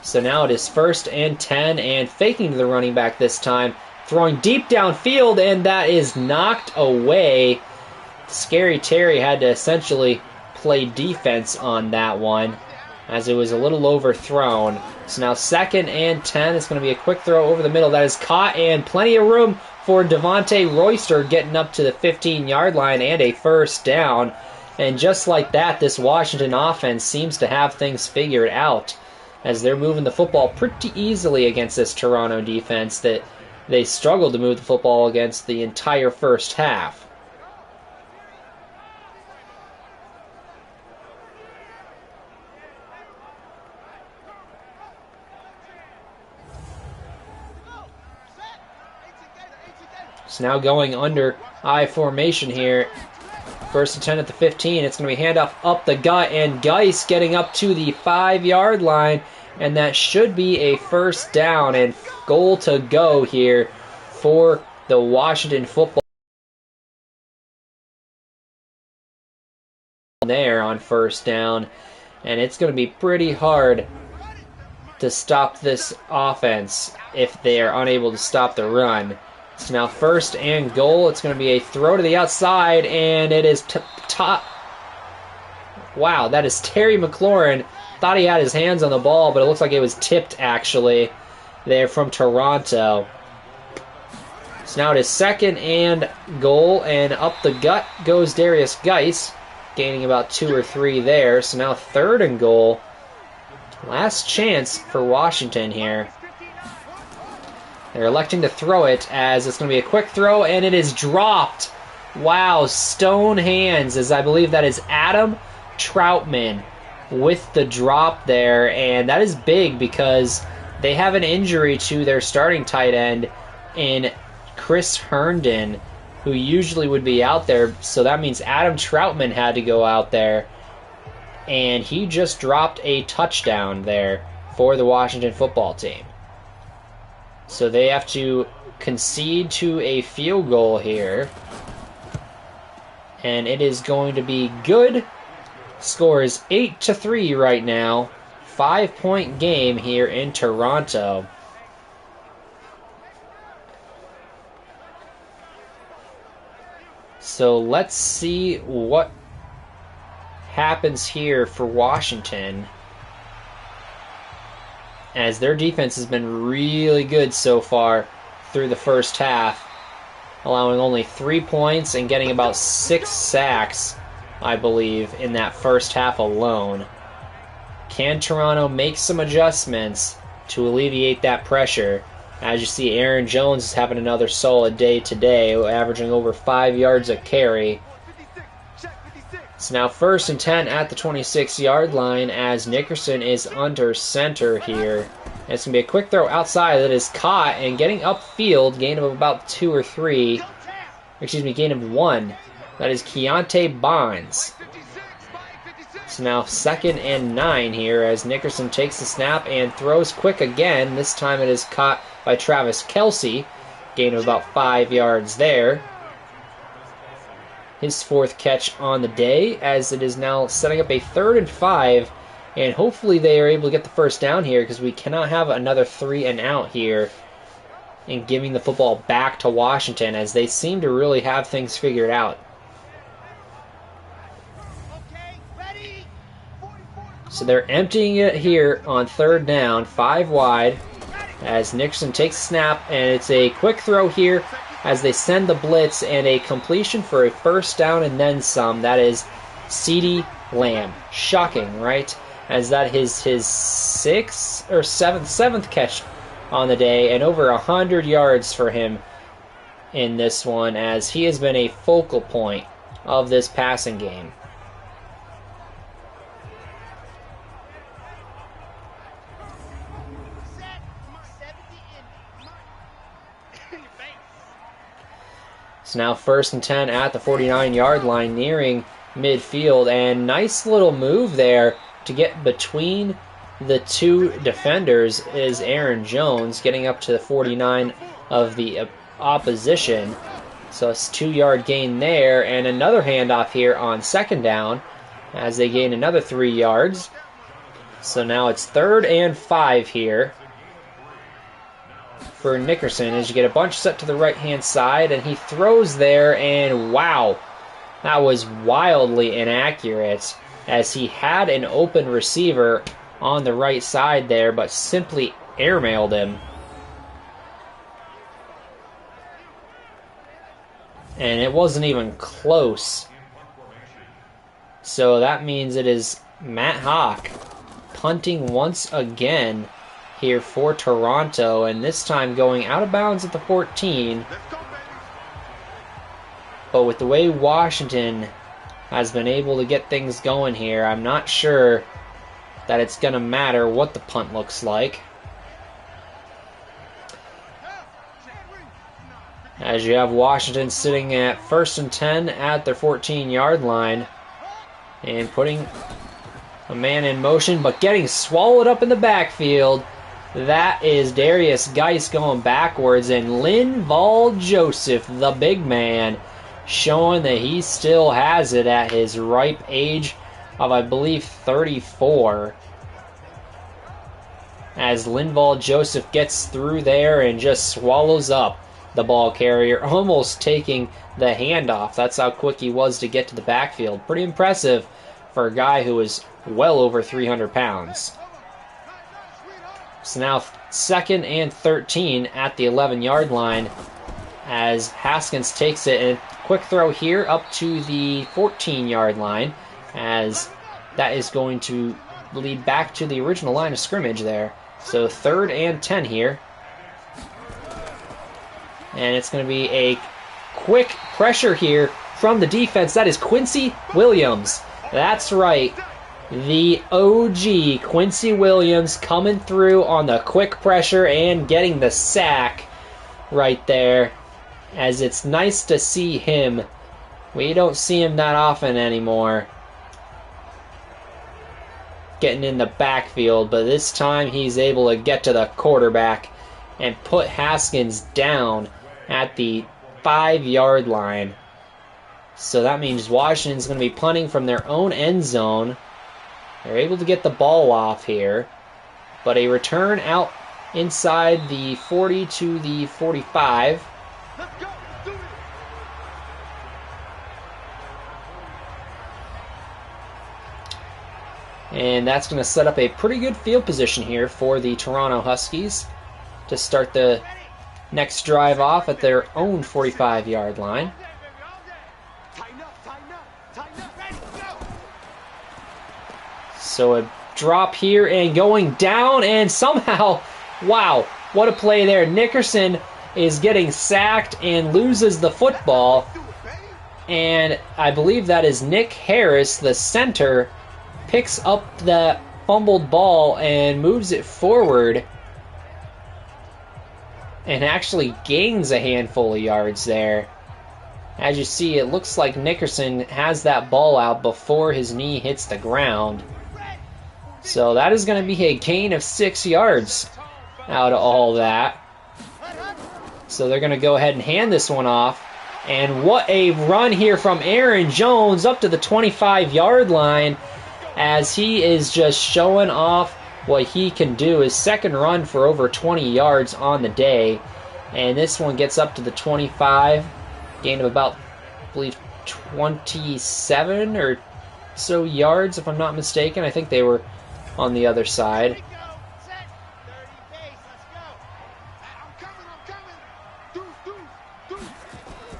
So now it is 1st and 10, and faking to the running back this time, throwing deep downfield, and that is knocked away. Scary Terry had to essentially play defense on that one, as it was a little overthrown. So now 2nd and 10, it's going to be a quick throw over the middle. That is caught, and plenty of room for Devontae Royster getting up to the 15-yard line, and a first down. And just like that, this Washington offense seems to have things figured out, as they're moving the football pretty easily against this Toronto defense that they struggled to move the football against the entire first half. So now going under I formation here. 1st and 10 at the 15. It's going to be handoff up the gut, and Geis getting up to the 5-yard line, and that should be a first down and goal to go here for the Washington football. There on first down, and it's going to be pretty hard to stop this offense if they are unable to stop the run. So now 1st and goal. It's going to be a throw to the outside, and it is top. Wow, that is Terry McLaurin. Thought he had his hands on the ball, but it looks like it was tipped actually there from Toronto. So now it is 2nd and goal, and up the gut goes Darius Geis, gaining about 2 or 3 there. So now 3rd and goal. Last chance for Washington here. They're electing to throw it, as it's going to be a quick throw, and it is dropped. Wow, stone hands, as I believe that is Adam Troutman with the drop there, and that is big because they have an injury to their starting tight end in Chris Herndon, who usually would be out there, so that means Adam Troutman had to go out there, and he just dropped a touchdown there for the Washington football team. So they have to concede to a field goal here. And it is going to be good. Score is 8-3 right now. 5-point game here in Toronto. So let's see what happens here for Washington, as their defense has been really good so far through the first half, allowing only 3 points and getting about 6 sacks, I believe, in that first half alone. Can Toronto make some adjustments to alleviate that pressure? As you see, Aaron Jones is having another solid day today, averaging over 5 yards a carry. So now 1st and 10 at the 26-yard line, as Nickerson is under center here. And it's going to be a quick throw outside that is caught, and getting upfield, gain of about 2 or 3. Excuse me, gain of 1. That is Keontae Bonds. So now 2nd and 9 here, as Nickerson takes the snap and throws quick again. This time it is caught by Travis Kelce. Gain of about 5 yards there. His 4th catch on the day, as it is now setting up a 3rd and 5, and hopefully they are able to get the first down here, because we cannot have another 3 and out here and giving the football back to Washington, as they seem to really have things figured out. Okay, ready, So they're emptying it here on third down, 5 wide, as Nickerson takes a snap, and it's a quick throw here as they send the blitz, and a completion for a first down and then some. That is CeeDee Lamb. Shocking, right? As that is his seventh catch on the day, and over 100 yards for him in this one, as he has been a focal point of this passing game. So now 1st and 10 at the 49-yard line, nearing midfield, and nice little move there to get between the two defenders is Aaron Jones, getting up to the 49 of the opposition. So it's 2-yard gain there, and another handoff here on 2nd down as they gain another 3 yards. So now it's 3rd and 5 here for Nickerson, as you get a bunch set to the right-hand side, and he throws there, and wow, that was wildly inaccurate, as he had an open receiver on the right side there, but simply airmailed him. And it wasn't even close. So that means it is Matt Hawk punting once again here for Toronto, and this time going out of bounds at the 14. But with the way Washington has been able to get things going here, I'm not sure that it's going to matter what the punt looks like. As you have Washington sitting at 1st and 10 at their 14-yard line, and putting a man in motion, but getting swallowed up in the backfield. That is Darius Geis going backwards, and Linval Joseph, the big man, showing that he still has it at his ripe age of, I believe, 34. As Linval Joseph gets through there and just swallows up the ball carrier, almost taking the handoff. That's how quick he was to get to the backfield. Pretty impressive for a guy who is well over 300 pounds. So now 2nd and 13 at the 11-yard line, as Haskins takes it, and quick throw here up to the 14-yard line, as that is going to lead back to the original line of scrimmage there. So 3rd and 10 here. And it's going to be a quick pressure here from the defense. That is Quincy Williams. That's right. The OG Quincy Williams coming through on the quick pressure and getting the sack right there, as it's nice to see him. We don't see him that often anymore getting in the backfield, but this time he's able to get to the quarterback and put Haskins down at the 5-yard line. So that means Washington's going to be punting from their own end zone. They're able to get the ball off here, but a return out inside the 40 to the 45. Let's go. Do it. And that's going to set up a pretty good field position here for the Toronto Huskies to start the next drive off at their own 45-yard line. Tighten up, tighten up, tighten up. Ready, go. So a drop here and going down, and somehow, wow, what a play there. Nickerson is getting sacked and loses the football, Do it, baby. and I believe that is Nick Harris, the center, picks up the fumbled ball and moves it forward and actually gains a handful of yards there. As you see, it looks like Nickerson has that ball out before his knee hits the ground. So that is going to be a gain of 6 yards out of all that. So they're going to go ahead and hand this one off. And what a run here from Aaron Jones up to the 25-yard line, as he is just showing off what he can do. His second run for over 20 yards on the day. And this one gets up to the 25. Gain of about, I believe, 27 or so yards, if I'm not mistaken. I think they were on the other Here side. we go. Set. 30 pace. Let's go. I'm coming. Deuce.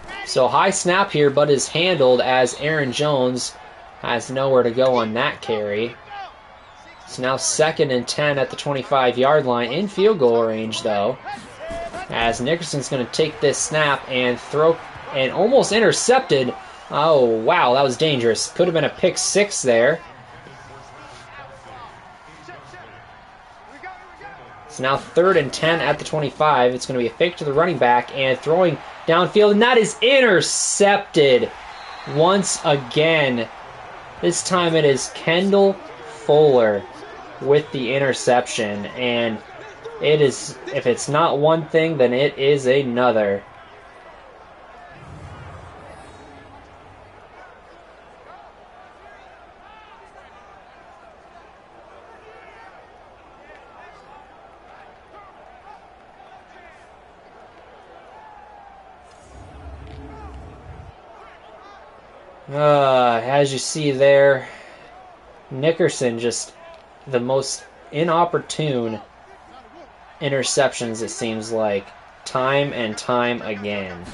Ready. So high snap here, but is handled as Aaron Jones has nowhere to go on that carry. Go. It's now 2nd and 10 at the 25-yard line, in field goal range though, as Nickerson's going to take this snap and throw, and almost intercepted. Oh wow, that was dangerous. Could have been a pick 6 there. It's now 3rd and 10 at the 25. It's going to be a fake to the running back and throwing downfield, and that is intercepted once again. This time it is Kendall Fuller with the interception, and it is, if it's not one thing, then it is another. As you see there, Nickerson just the most inopportune interceptions, it seems like, time and time again.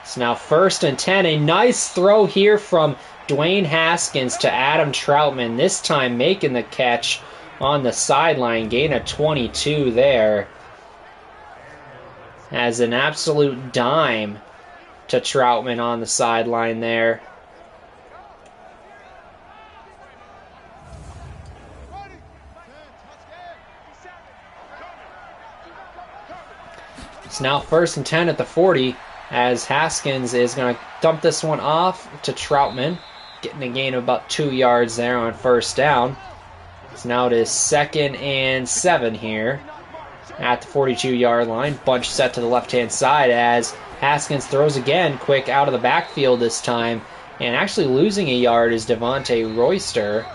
It's now 1st and 10. A nice throw here from Dwayne Haskins to Adam Troutman, this time making the catch on the sideline, gain of 22 there. As an absolute dime to Troutman on the sideline there. It's now 1st and 10 at the 40, as Haskins is going to dump this one off to Troutman, getting a gain of about 2 yards there on 1st down. So now it is 2nd and 7 here at the 42-yard line. Bunch set to the left-hand side as Haskins throws again, quick out of the backfield this time, and actually losing a yard is Devontae Royster.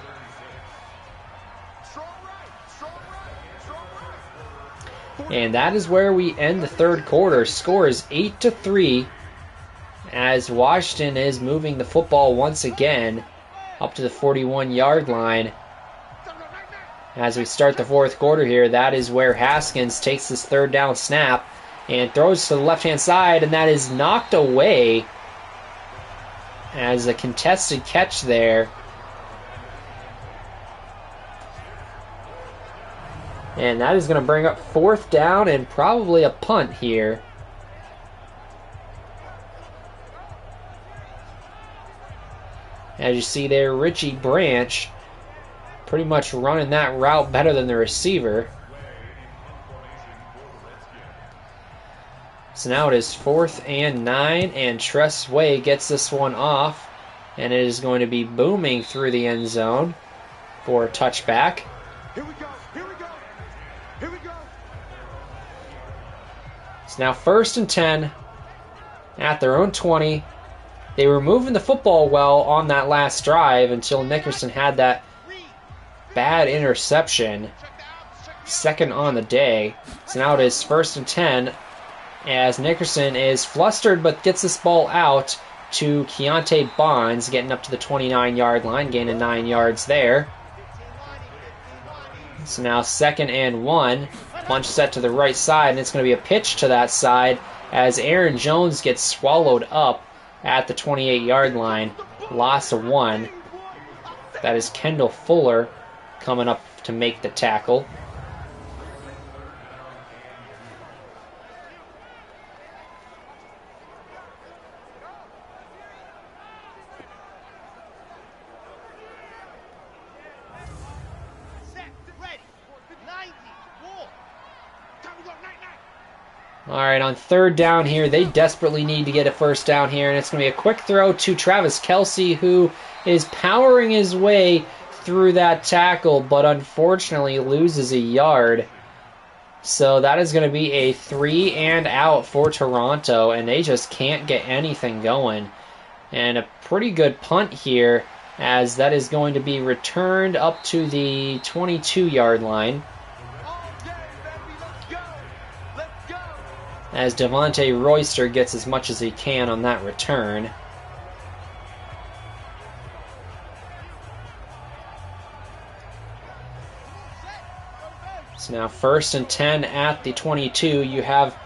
And that is where we end the 3rd quarter. Score is 8-3 as Washington is moving the football once again up to the 41-yard line. As we start the 4th quarter here, that is where Haskins takes this 3rd down snap and throws to the left-hand side, and that is knocked away as a contested catch there. And that is going to bring up 4th down and probably a punt here. As you see there, Richie Branch pretty much running that route better than the receiver. So now it is 4th and 9, and Tress Way gets this one off, and it is going to be booming through the end zone for a touchback. Here we go. It's now 1st and 10 at their own 20. They were moving the football well on that last drive until Nickerson had that bad interception. 2nd on the day. So now it is 1st and 10 as Nickerson is flustered but gets this ball out to Keontae Bonds, getting up to the 29-yard line, gaining 9 yards there. So now 2nd and 1. Bunch set to the right side, and it's going to be a pitch to that side as Aaron Jones gets swallowed up at the 28-yard line. Loss of 1. That is Kendall Fuller coming up to make the tackle. All right, on 3rd down here, they desperately need to get a 1st down here, and it's going to be a quick throw to Travis Kelce, who is powering his way through that tackle, but unfortunately loses a yard. So that is going to be a 3 and out for Toronto, and they just can't get anything going. And a pretty good punt here, as that is going to be returned up to the 22-yard line. As Devontae Royster gets as much as he can on that return. So now 1st and 10 at the 22. You have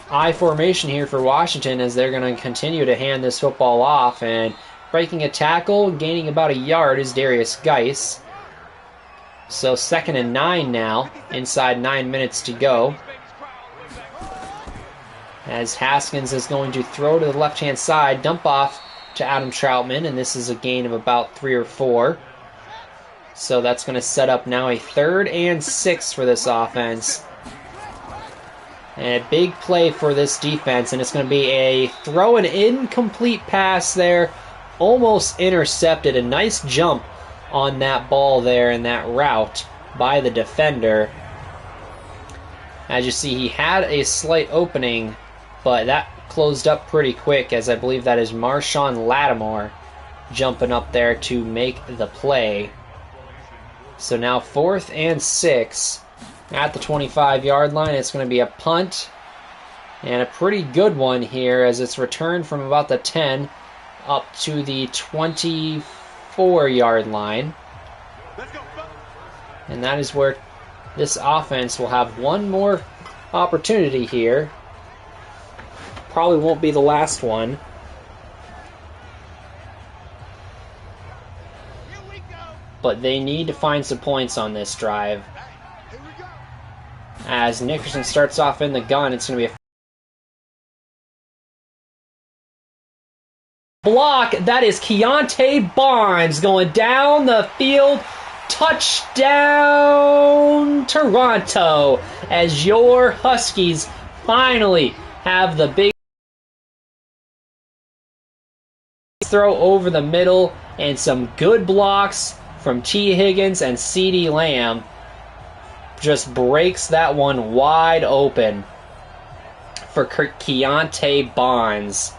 I formation here for Washington as they're going to continue to hand this football off, and breaking a tackle, gaining about a yard is Darius Geis. So 2nd and 9 now, inside 9 minutes to go. As Haskins is going to throw to the left-hand side, dump off to Adam Troutman, and this is a gain of about 3 or 4. So that's going to set up now a 3rd and 6 for this offense. And a big play for this defense, and it's going to be a throw, an incomplete pass there, almost intercepted. A nice jump on that ball there and that route by the defender. As you see, he had a slight opening, but that closed up pretty quick, as I believe that is Marshawn Lattimore jumping up there to make the play. So now 4th and 6 at the 25-yard line. It's going to be a punt, and a pretty good one here as it's returned from about the 10 up to the 24-yard line. And that is where this offense will have one more opportunity here. Probably won't be the last one. But they need to find some points on this drive. As Nickerson starts off in the gun, it's going to be a block. That is Keontae Barnes going down the field. Touchdown, Toronto, as your Huskies finally have the big throw over the middle, and some good blocks from T. Higgins, and CeeDee Lamb just breaks that one wide open for Keontae Barnes.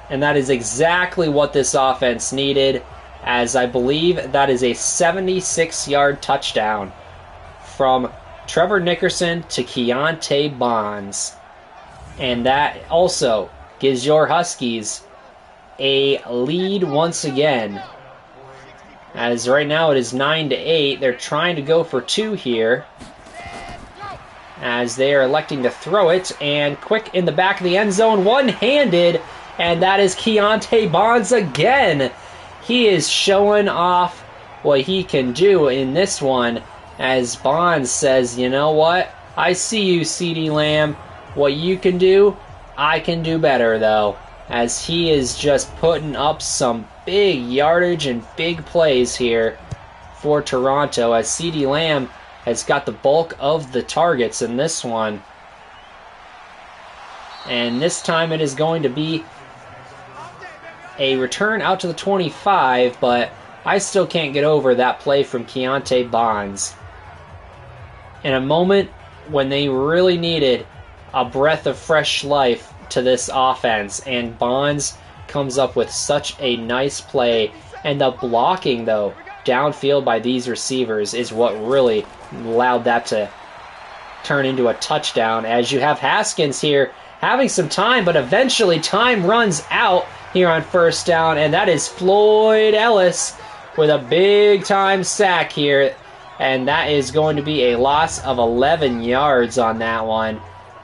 And that is exactly what this offense needed, as I believe that is a 76-yard touchdown from Trevor Nickerson to Keontae Barnes. And that also gives your Huskies a lead once again. As right now it is 9-8. They're trying to go for 2 here, as they are electing to throw it, and quick in the back of the end zone, one-handed, and that is Keontae Barnes again. He is showing off what he can do in this one, as Barnes says, you know what? I see you, CeeDee Lamb. What you can do, I can do better, though, as he is just putting up some big yardage and big plays here for Toronto, as CeeDee Lamb has got the bulk of the targets in this one. And this time it is going to be a return out to the 25, but I still can't get over that play from Keontae Barnes. In a moment when they really needed a breath of fresh life to this offense, and Barnes comes up with such a nice play. And the blocking, though, downfield by these receivers is what really allowed that to turn into a touchdown, as you have Haskins here having some time, but eventually time runs out here on 1st down, and that is Floyd Ellis with a big-time sack here, and that is going to be a loss of 11 yards on that one,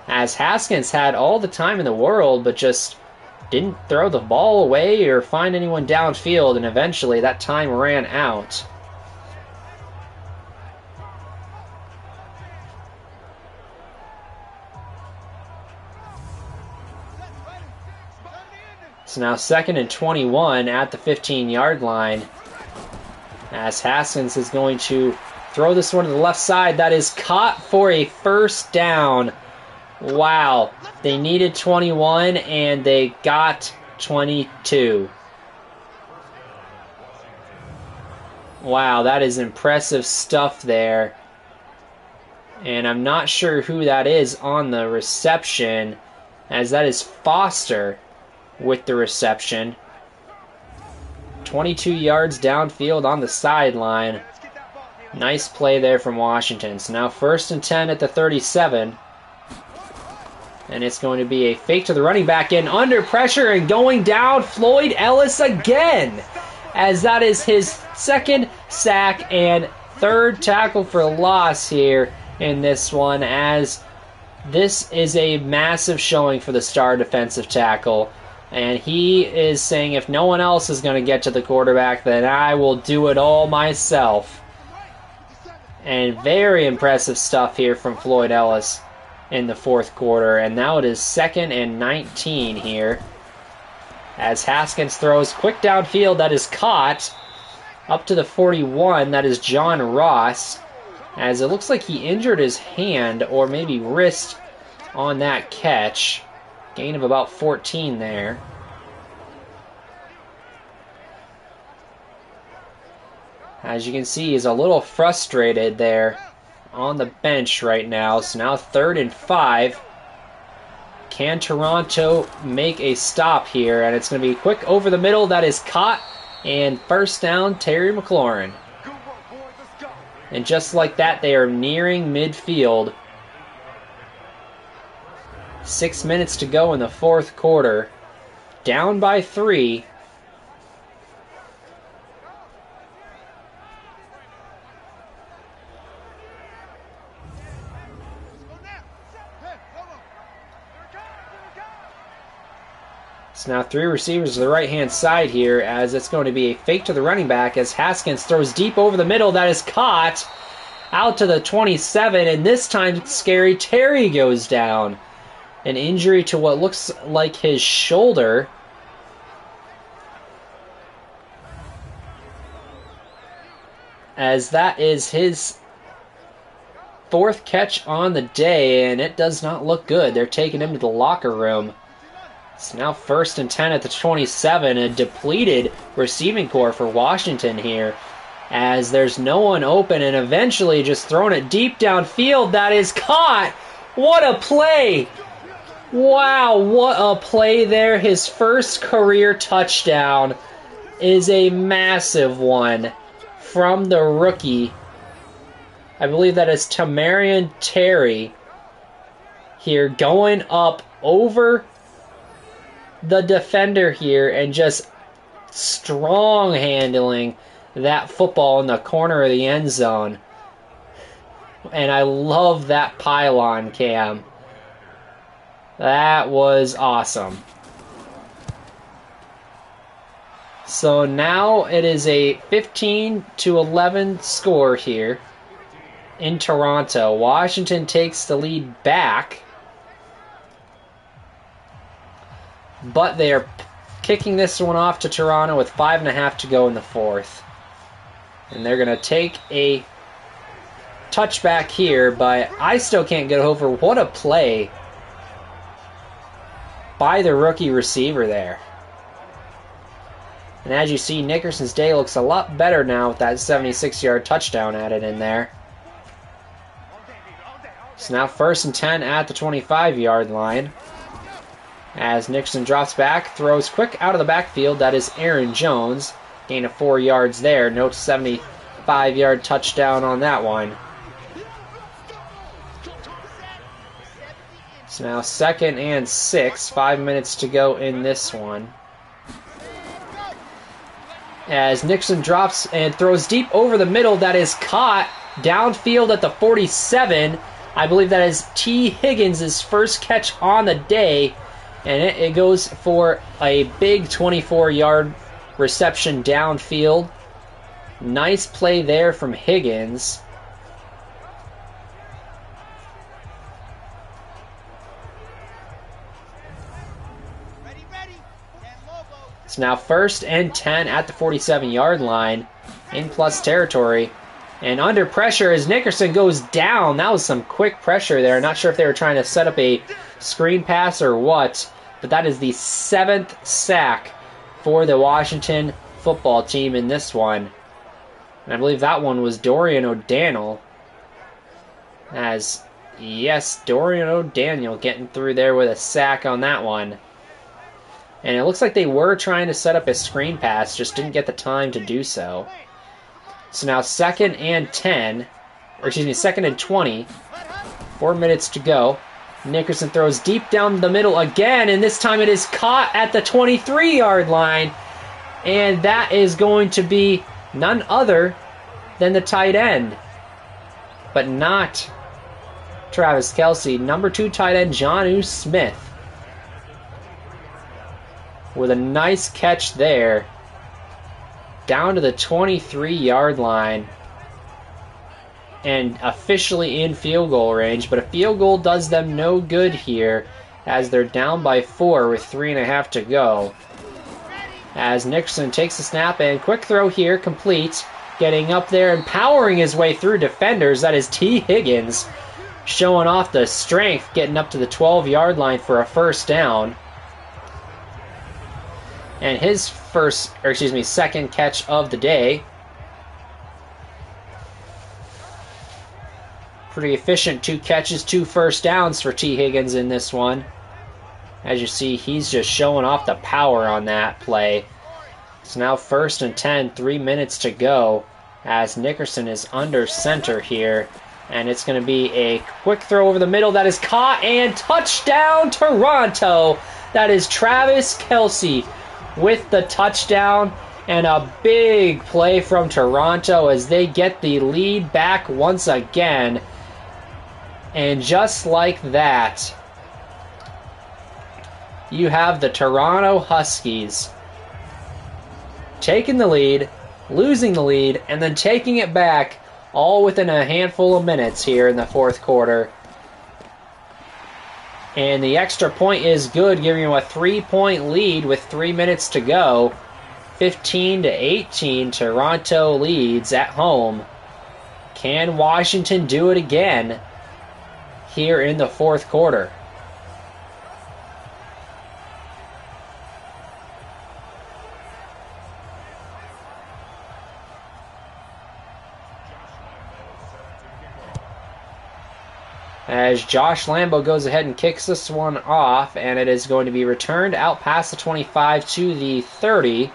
as Haskins had all the time in the world, but just didn't throw the ball away or find anyone downfield, and eventually that time ran out. So now 2nd and 21 at the 15-yard line, as Haskins is going to throw this one to the left side. That is caught for a 1st down. Wow, they needed 21 and they got 22. Wow, that is impressive stuff there. And I'm not sure who that is on the reception, as that is Foster with the reception. 22 yards downfield on the sideline. Nice play there from Washington. So now 1st and 10 at the 37. And it's going to be a fake to the running back in under pressure, and going down, Floyd Ellis again, as that is his 2nd sack and third tackle for loss here in this one, as this is a massive showing for the star defensive tackle. And he is saying, if no one else is going to get to the quarterback, then I will do it all myself. And very impressive stuff here from Floyd Ellis in the fourth quarter. And now it is 2nd and 19 here, as Haskins throws quick downfield. That is caught up to the 41. That is John Ross, as it looks like he injured his hand or maybe wrist on that catch. Gain of about 14 there. As you can see, he's a little frustrated there on the bench right now. So now 3rd and 5. Can Toronto make a stop here? And it's going to be quick over the middle. That is caught. And first down, Terry McLaurin. And just like that, they are nearing midfield. 6 minutes to go in the fourth quarter. Down by 3. So now 3 receivers to the right-hand side here, as it's going to be a fake to the running back as Haskins throws deep over the middle. That is caught out to the 27, and this time, scary Terry goes down. An injury to what looks like his shoulder. As that is his 4th catch on the day, and it does not look good. They're taking him to the locker room. It's now 1st and 10 at the 27, a depleted receiving core for Washington here, as there's no one open, and eventually just throwing it deep downfield. That is caught. What a play! Wow, what a play there. His first career touchdown is a massive one from the rookie. I believe that is Tamarian Terry here, going up over the defender here and just strong handling that football in the corner of the end zone. And I love that pylon cam. That was awesome. So now it is a 15-11 score here in Toronto. Washington takes the lead back, but they are kicking this one off to Toronto with 5.5 to go in the fourth. And they're going to take a touchback here, but I still can't get over what a play by the rookie receiver there. And as you see, Nickerson's day looks a lot better now with that 76-yard touchdown added in there. So now 1st and 10 at the 25-yard line. As Nickerson drops back, throws quick out of the backfield. That is Aaron Jones. Gain of 4 yards there. No 75-yard touchdown on that one. So now 2nd and 6. 5 minutes to go in this one. As Nixon drops and throws deep over the middle, that is caught downfield at the 47. I believe that is T. Higgins' first catch on the day, and it goes for a big 24-yard reception downfield. Nice play there from Higgins. It's now 1st and 10 at the 47-yard line in plus territory. And under pressure as Nickerson goes down. That was some quick pressure there. Not sure if they were trying to set up a screen pass or what, but that is the 7th sack for the Washington football team in this one. And I believe that one was Dorian O'Daniel. Yes, Dorian O'Daniel getting through there with a sack on that one. And it looks like they were trying to set up a screen pass, just didn't get the time to do so. So now 2nd and 10, or excuse me, 2nd and 20. 4 minutes to go. Nickerson throws deep down the middle again, and this time it is caught at the 23-yard line. And that is going to be none other than the tight end, but not Travis Kelce. Number 2 tight end, Jonnu Smith, with a nice catch there, down to the 23-yard line, and officially in field goal range, but a field goal does them no good here, as they're down by 4 with 3.5 to go. As Nickerson takes the snap, and quick throw here, complete, getting up there and powering his way through defenders. That is T. Higgins, showing off the strength, getting up to the 12-yard line for a first down. And his second catch of the day. Pretty efficient, 2 catches, 2 first downs for T. Higgins in this one. As you see, he's just showing off the power on that play. It's now 1st and 10, 3 minutes to go, as Nickerson is under center here. And it's going to be a quick throw over the middle that is caught, and touchdown Toronto. That is Travis Kelce with the touchdown, and a big play from Toronto as they get the lead back once again. And just like that, you have the Toronto Huskies taking the lead, losing the lead, and then taking it back, all within a handful of minutes here in the 4th quarter. And the extra point is good, giving you a 3-point lead with 3 minutes to go. 15-18, Toronto leads at home. Can Washington do it again here in the 4th quarter? As Josh Lambo goes ahead and kicks this one off, and it is going to be returned out past the 25 to the 30.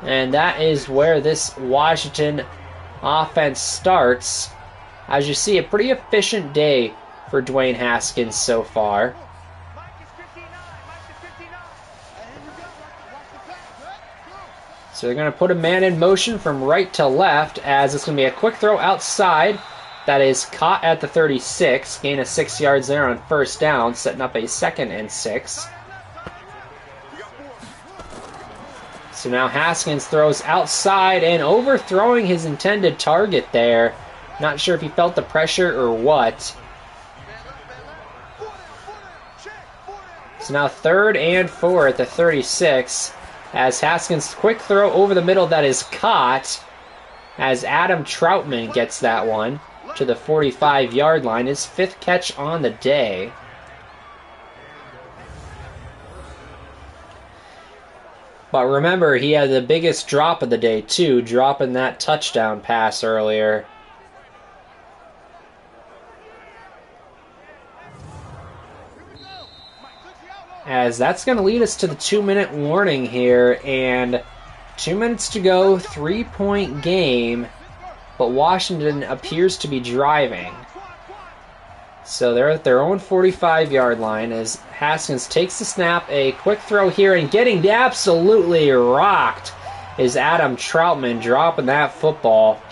And that is where this Washington offense starts. As you see, a pretty efficient day for Dwayne Haskins so far. So they're going to put a man in motion from right to left, as it's going to be a quick throw outside. That is caught at the 36. Gain of 6 yards there on first down, setting up a 2nd and 6. So now Haskins throws outside and overthrowing his intended target there. Not sure if he felt the pressure or what. So now 3rd and 4 at the 36. As Haskins quick throw over the middle that is caught. As Adam Troutman gets that one to the 45-yard line, his 5th catch on the day. But remember, he had the biggest drop of the day too, dropping that touchdown pass earlier. As that's going to lead us to the 2-minute warning here, and 2 minutes to go, 3-point game. But Washington appears to be driving. So they're at their own 45-yard line as Haskins takes the snap, a quick throw here, and getting absolutely rocked is Adam Troutman, dropping that football.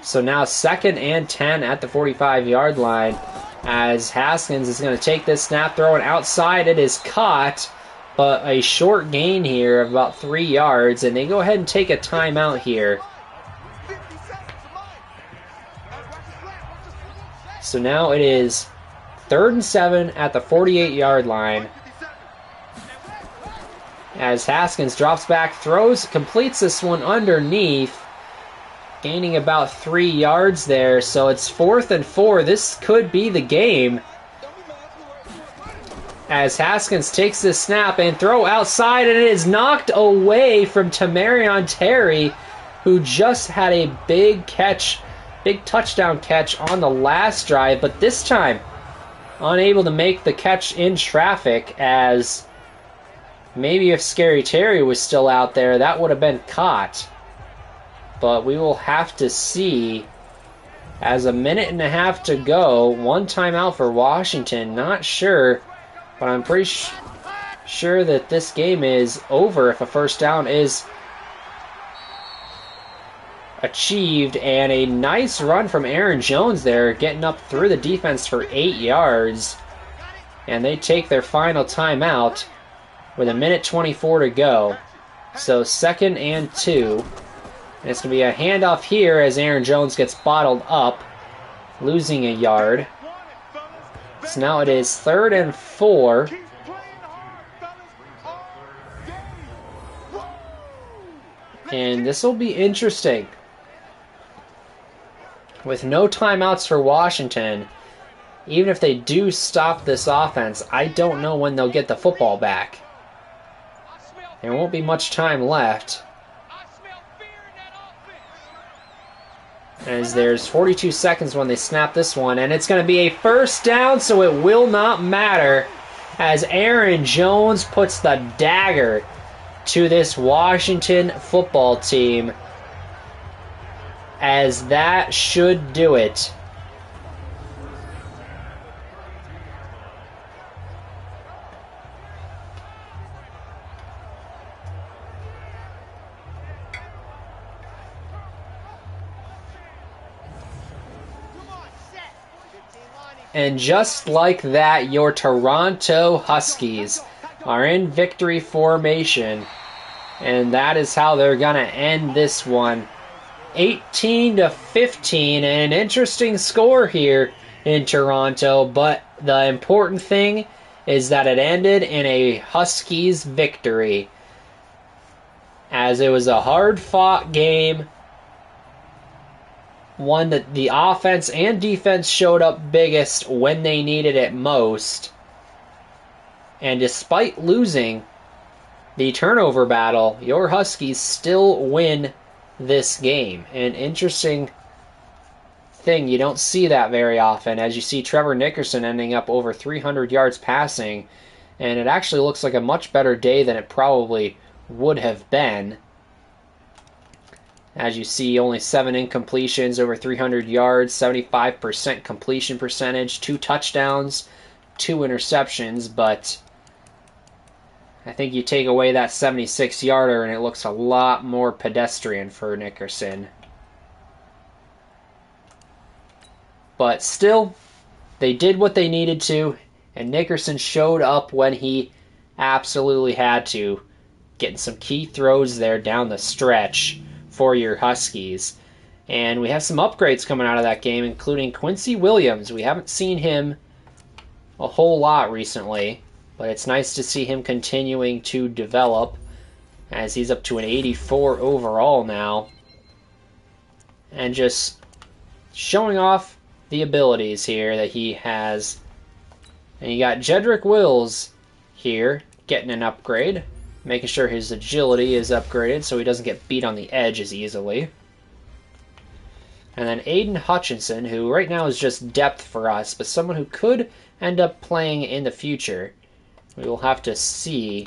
So now 2nd and 10 at the 45-yard line as Haskins is going to take this snap, throw it outside. It is caught, but a short gain here of about 3 yards, and they go ahead and take a timeout here. So now it is 3rd and 7 at the 48-yard line. As Haskins drops back, throws, completes this one underneath, gaining about 3 yards there. So it's 4th and 4. This could be the game. As Haskins takes this snap and throw outside, and it is knocked away from Tamarion Terry, who just had a big catch. Big touchdown catch on the last drive, but this time unable to make the catch in traffic, as maybe if Scary Terry was still out there, that would have been caught. But we will have to see, as a 1.5 to go. 1 timeout for Washington. Not sure, but I'm pretty sure that this game is over if a first down is achieved, and a nice run from Aaron Jones there, getting up through the defense for 8 yards. And they take their final timeout with 1:24 to go. So 2nd and 2. And it's going to be a handoff here as Aaron Jones gets bottled up, losing a yard. So now it is 3rd and 4. And this will be interesting. With no timeouts for Washington, even if they do stop this offense, I don't know when they'll get the football back. There won't be much time left, as there's 42 seconds when they snap this one, and it's going to be a first down, so it will not matter, as Aaron Jones puts the dagger to this Washington football team, as that should do it. And just like that, your Toronto Huskies are in victory formation. And that is how they're going to end this one. 18-15, an interesting score here in Toronto. But the important thing is that it ended in a Huskies victory, as it was a hard-fought game. One that the offense and defense showed up biggest when they needed it most. And despite losing the turnover battle, your Huskies still win this game. An interesting thing, you don't see that very often, as you see Trevor Nickerson ending up over 300 yards passing, and it actually looks like a much better day than it probably would have been. As you see, only 7 incompletions, over 300 yards, 75% completion percentage, 2 touchdowns, 2 interceptions, but I think you take away that 76-yarder and it looks a lot more pedestrian for Nickerson. But still, they did what they needed to, and Nickerson showed up when he absolutely had to, getting some key throws there down the stretch for your Huskies. And we have some upgrades coming out of that game, including Quincy Williams. We haven't seen him a whole lot recently, but it's nice to see him continuing to develop, as he's up to an 84 overall now, and just showing off the abilities here that he has. And you got Jedrick Wills here getting an upgrade, making sure his agility is upgraded so he doesn't get beat on the edge as easily. And then Aiden Hutchinson, who right now is just depth for us, but someone who could end up playing in the future. We will have to see,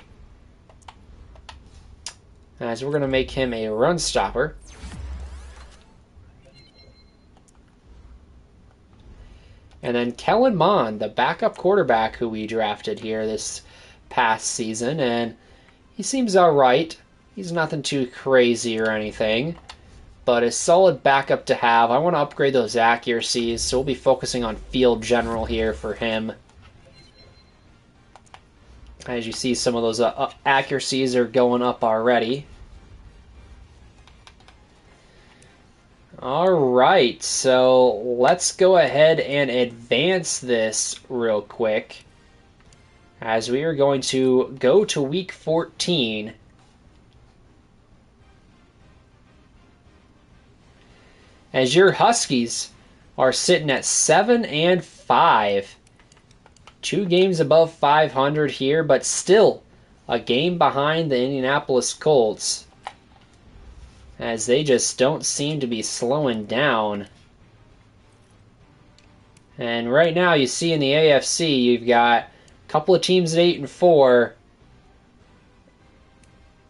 as we're going to make him a run stopper. And then Kellen Mond, the backup quarterback who we drafted here this past season, and he seems alright. He's nothing too crazy or anything, but a solid backup to have. I want to upgrade those accuracies, so we'll be focusing on field general here for him. As you see, some of those accuracies are going up already. Alright, so let's go ahead and advance this real quick, as we are going to go to week 14. As your Huskies are sitting at 7-5. 2 games above 500 here, but still a game behind the Indianapolis Colts, as they just don't seem to be slowing down. And right now you see in the AFC you've got a couple of teams at 8-4,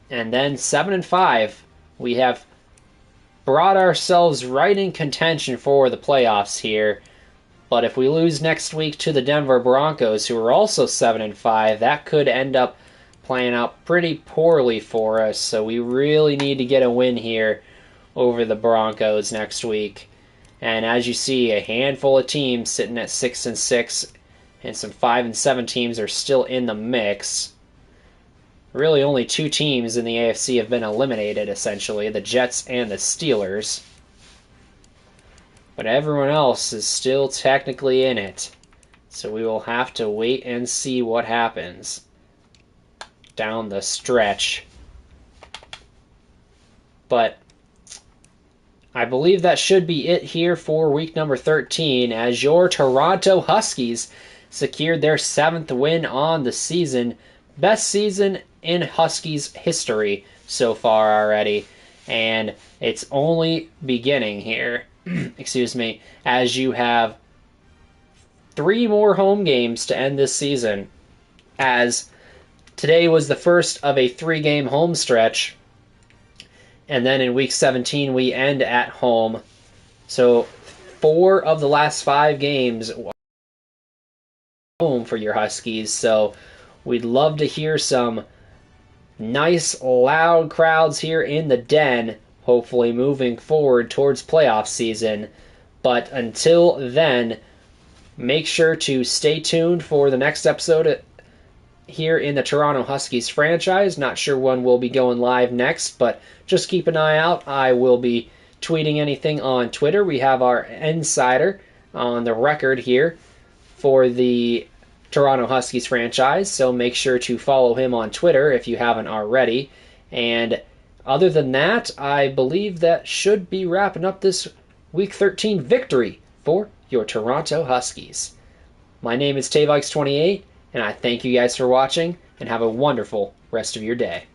and then 7-5. We have brought ourselves right in contention for the playoffs here. But if we lose next week to the Denver Broncos, who are also 7-5, that could end up playing out pretty poorly for us. So we really need to get a win here over the Broncos next week. And as you see, a handful of teams sitting at 6-6, and some 5-7 teams are still in the mix. Really, only 2 teams in the AFC have been eliminated, essentially, the Jets and the Steelers. But everyone else is still technically in it. So we will have to wait and see what happens down the stretch. But I believe that should be it here for week number 13, as your Toronto Huskies secured their 7th win on the season. Best season in Huskies history so far already. And it's only beginning here, excuse me, as you have 3 more home games to end this season, as today was the first of a 3-game home stretch. And then in week 17, we end at home. So 4 of the last 5 games are home for your Huskies. So we'd love to hear some nice, loud crowds here in the den, hopefully moving forward towards playoff season. But until then, make sure to stay tuned for the next episode here in the Toronto Huskies franchise. Not sure when we'll be going live next, but just keep an eye out. I will be tweeting anything on Twitter. We have our insider on the record here for the Toronto Huskies franchise, so make sure to follow him on Twitter if you haven't already. And other than that, I believe that should be wrapping up this Week 13 victory for your Toronto Huskies. My name is Tavikes28, and I thank you guys for watching, and have a wonderful rest of your day.